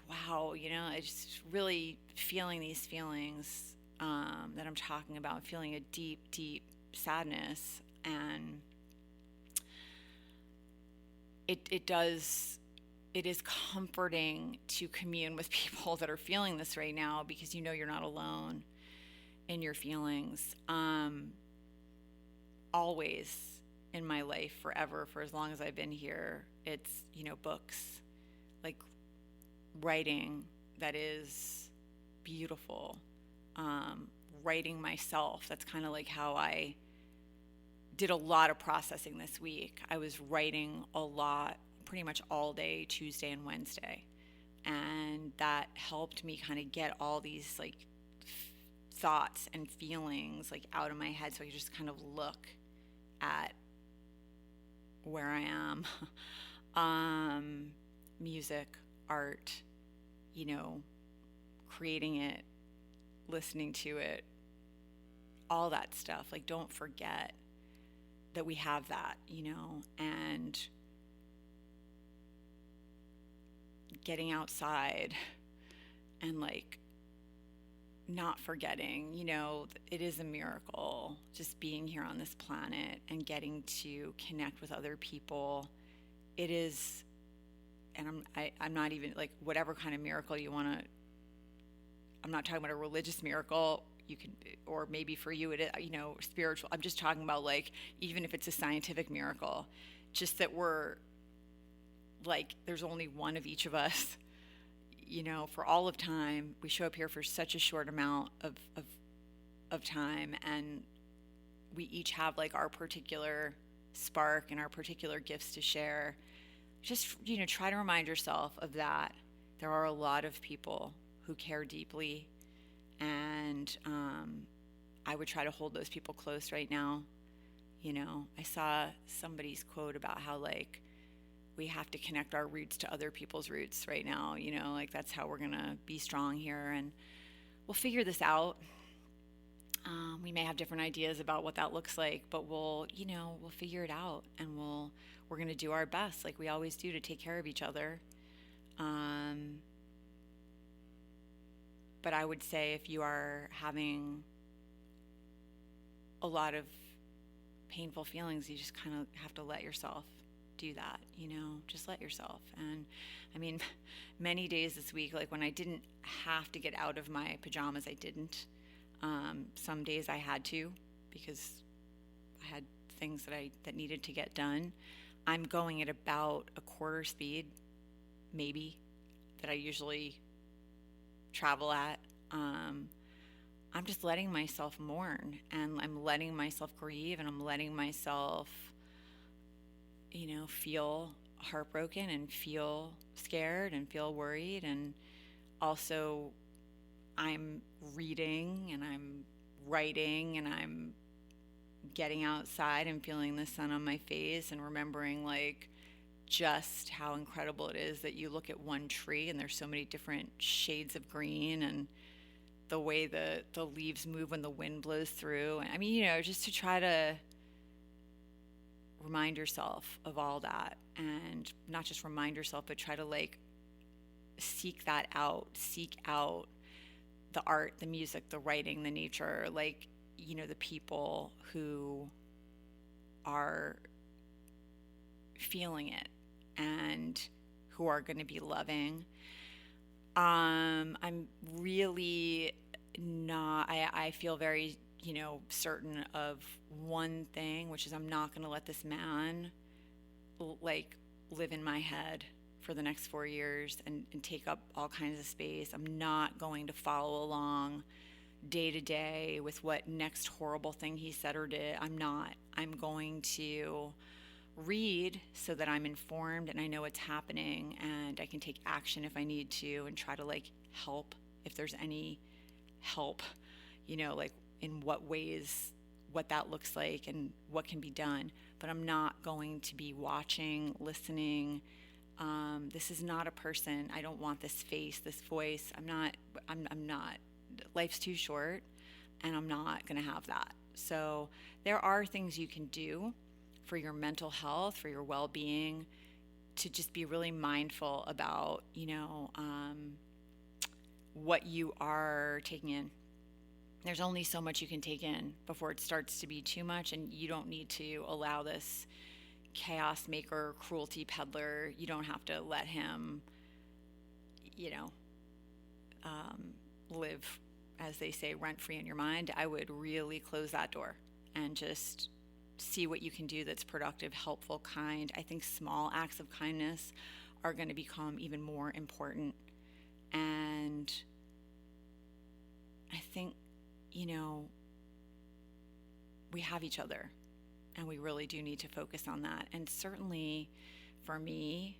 Speaker 1: wow, it's really feeling these feelings that I'm talking about, feeling a deep, deep sadness. And it is comforting to commune with people that are feeling this right now, because you're not alone in your feelings. Always in my life, forever, for as long as I've been here, it's, books, like writing that is beautiful. Writing myself, that's kind of like how I did a lot of processing this week. I was writing a lot, pretty much all day, Tuesday and Wednesday. And that helped me kind of get all these like thoughts and feelings like out of my head, so I could just kind of look at where I am. Music, art, creating it, listening to it, all that stuff. Like, don't forget that we have that, and getting outside and like not forgetting, it is a miracle just being here on this planet and getting to connect with other people. It is, and I'm not even like whatever kind of miracle you want to, I'm not talking about a religious miracle. You can, or maybe for you it is, spiritual. I'm just talking about like, even if it's a scientific miracle, just that we're like, there's only one of each of us, for all of time. We show up here for such a short amount of time, and we each have like our particular spark and our particular gifts to share. Just, try to remind yourself of that. There are a lot of people who care deeply, and I would try to hold those people close right now. I saw somebody's quote about how like we have to connect our roots to other people's roots right now, like that's how we're gonna be strong here, and we'll figure this out. We may have different ideas about what that looks like, but we'll figure it out, and we're gonna do our best like we always do to take care of each other. But I would say if you are having a lot of painful feelings, you just kind of have to let yourself do that, just let yourself. And I mean, many days this week, like when I didn't have to get out of my pajamas, I didn't. Some days I had to, because I had things that needed to get done. I'm going at about a quarter speed, maybe, that I usually travel at. I'm just letting myself mourn, and I'm letting myself grieve, and I'm letting myself, feel heartbroken and feel scared and feel worried. And also I'm reading and I'm writing and I'm getting outside and feeling the sun on my face and remembering like just how incredible it is that you look at one tree and there's so many different shades of green, and the way the leaves move when the wind blows through. And I mean, just to try to remind yourself of all that, and not just remind yourself, but try to like seek out the art, the music, the writing, the nature, like, the people who are feeling it and who are going to be loving. I'm really not, I feel very, certain of one thing, which is I'm not going to let this man like live in my head for the next 4 years and take up all kinds of space. I'm not going to follow along day to day with what next horrible thing he said or did. I'm not. I'm going to read so that I'm informed and I know what's happening and I can take action if I need to and try to like help if there's any help, like in what ways, what that looks like and what can be done. But I'm not going to be watching, listening. This is not a person. I don't want this face, this voice. I'm not, life's too short and I'm not going to have that. So there are things you can do for your mental health, for your well-being, to just be really mindful about, what you are taking in. There's only so much you can take in before it starts to be too much, and you don't need to allow this chaos maker, cruelty peddler. You don't have to let him, live, as they say, rent-free in your mind. I would really close that door and just see what you can do that's productive, helpful, kind. I think small acts of kindness are going to become even more important. And I think, we have each other and we really do need to focus on that. And certainly for me,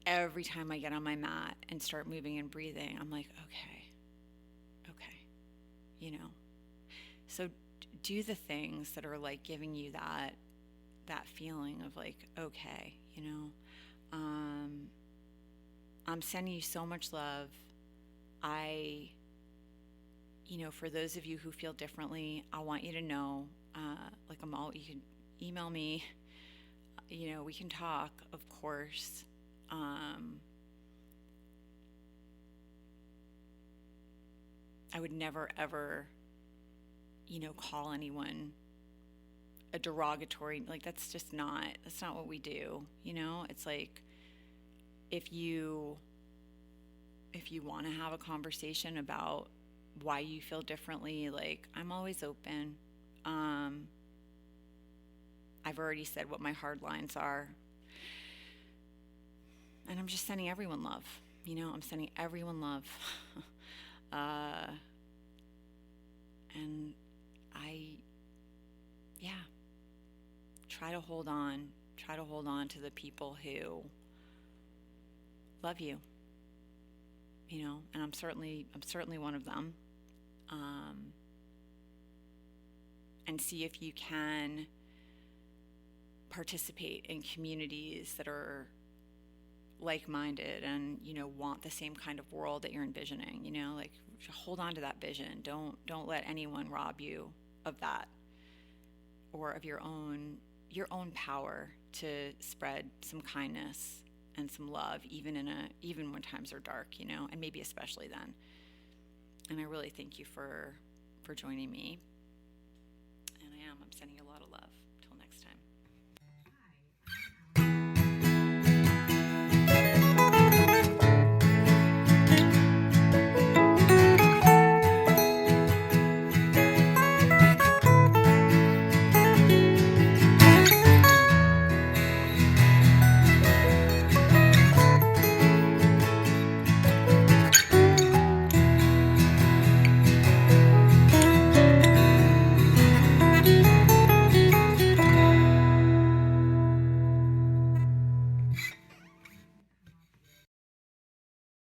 Speaker 1: every time I get on my mat and start moving and breathing, I'm like, okay. So do the things that are like giving you that feeling of like, okay, I'm sending you so much love. For those of you who feel differently, I want you to know, you can email me, we can talk, of course. I would never, ever, call anyone a derogatory, that's not what we do. It's like, if you want to have a conversation about why you feel differently, like, I'm always open. I've already said what my hard lines are. And I'm just sending everyone love. I'm sending everyone love. And try to hold on to the people who love you, and I'm certainly one of them. And see if you can participate in communities that are like-minded and, want the same kind of world that you're envisioning, hold on to that vision. Don't let anyone rob you of that, or of your own power to spread some kindness and some love, even when times are dark, and maybe especially then. And I really thank you for joining me. And I'm sending you a lot of love.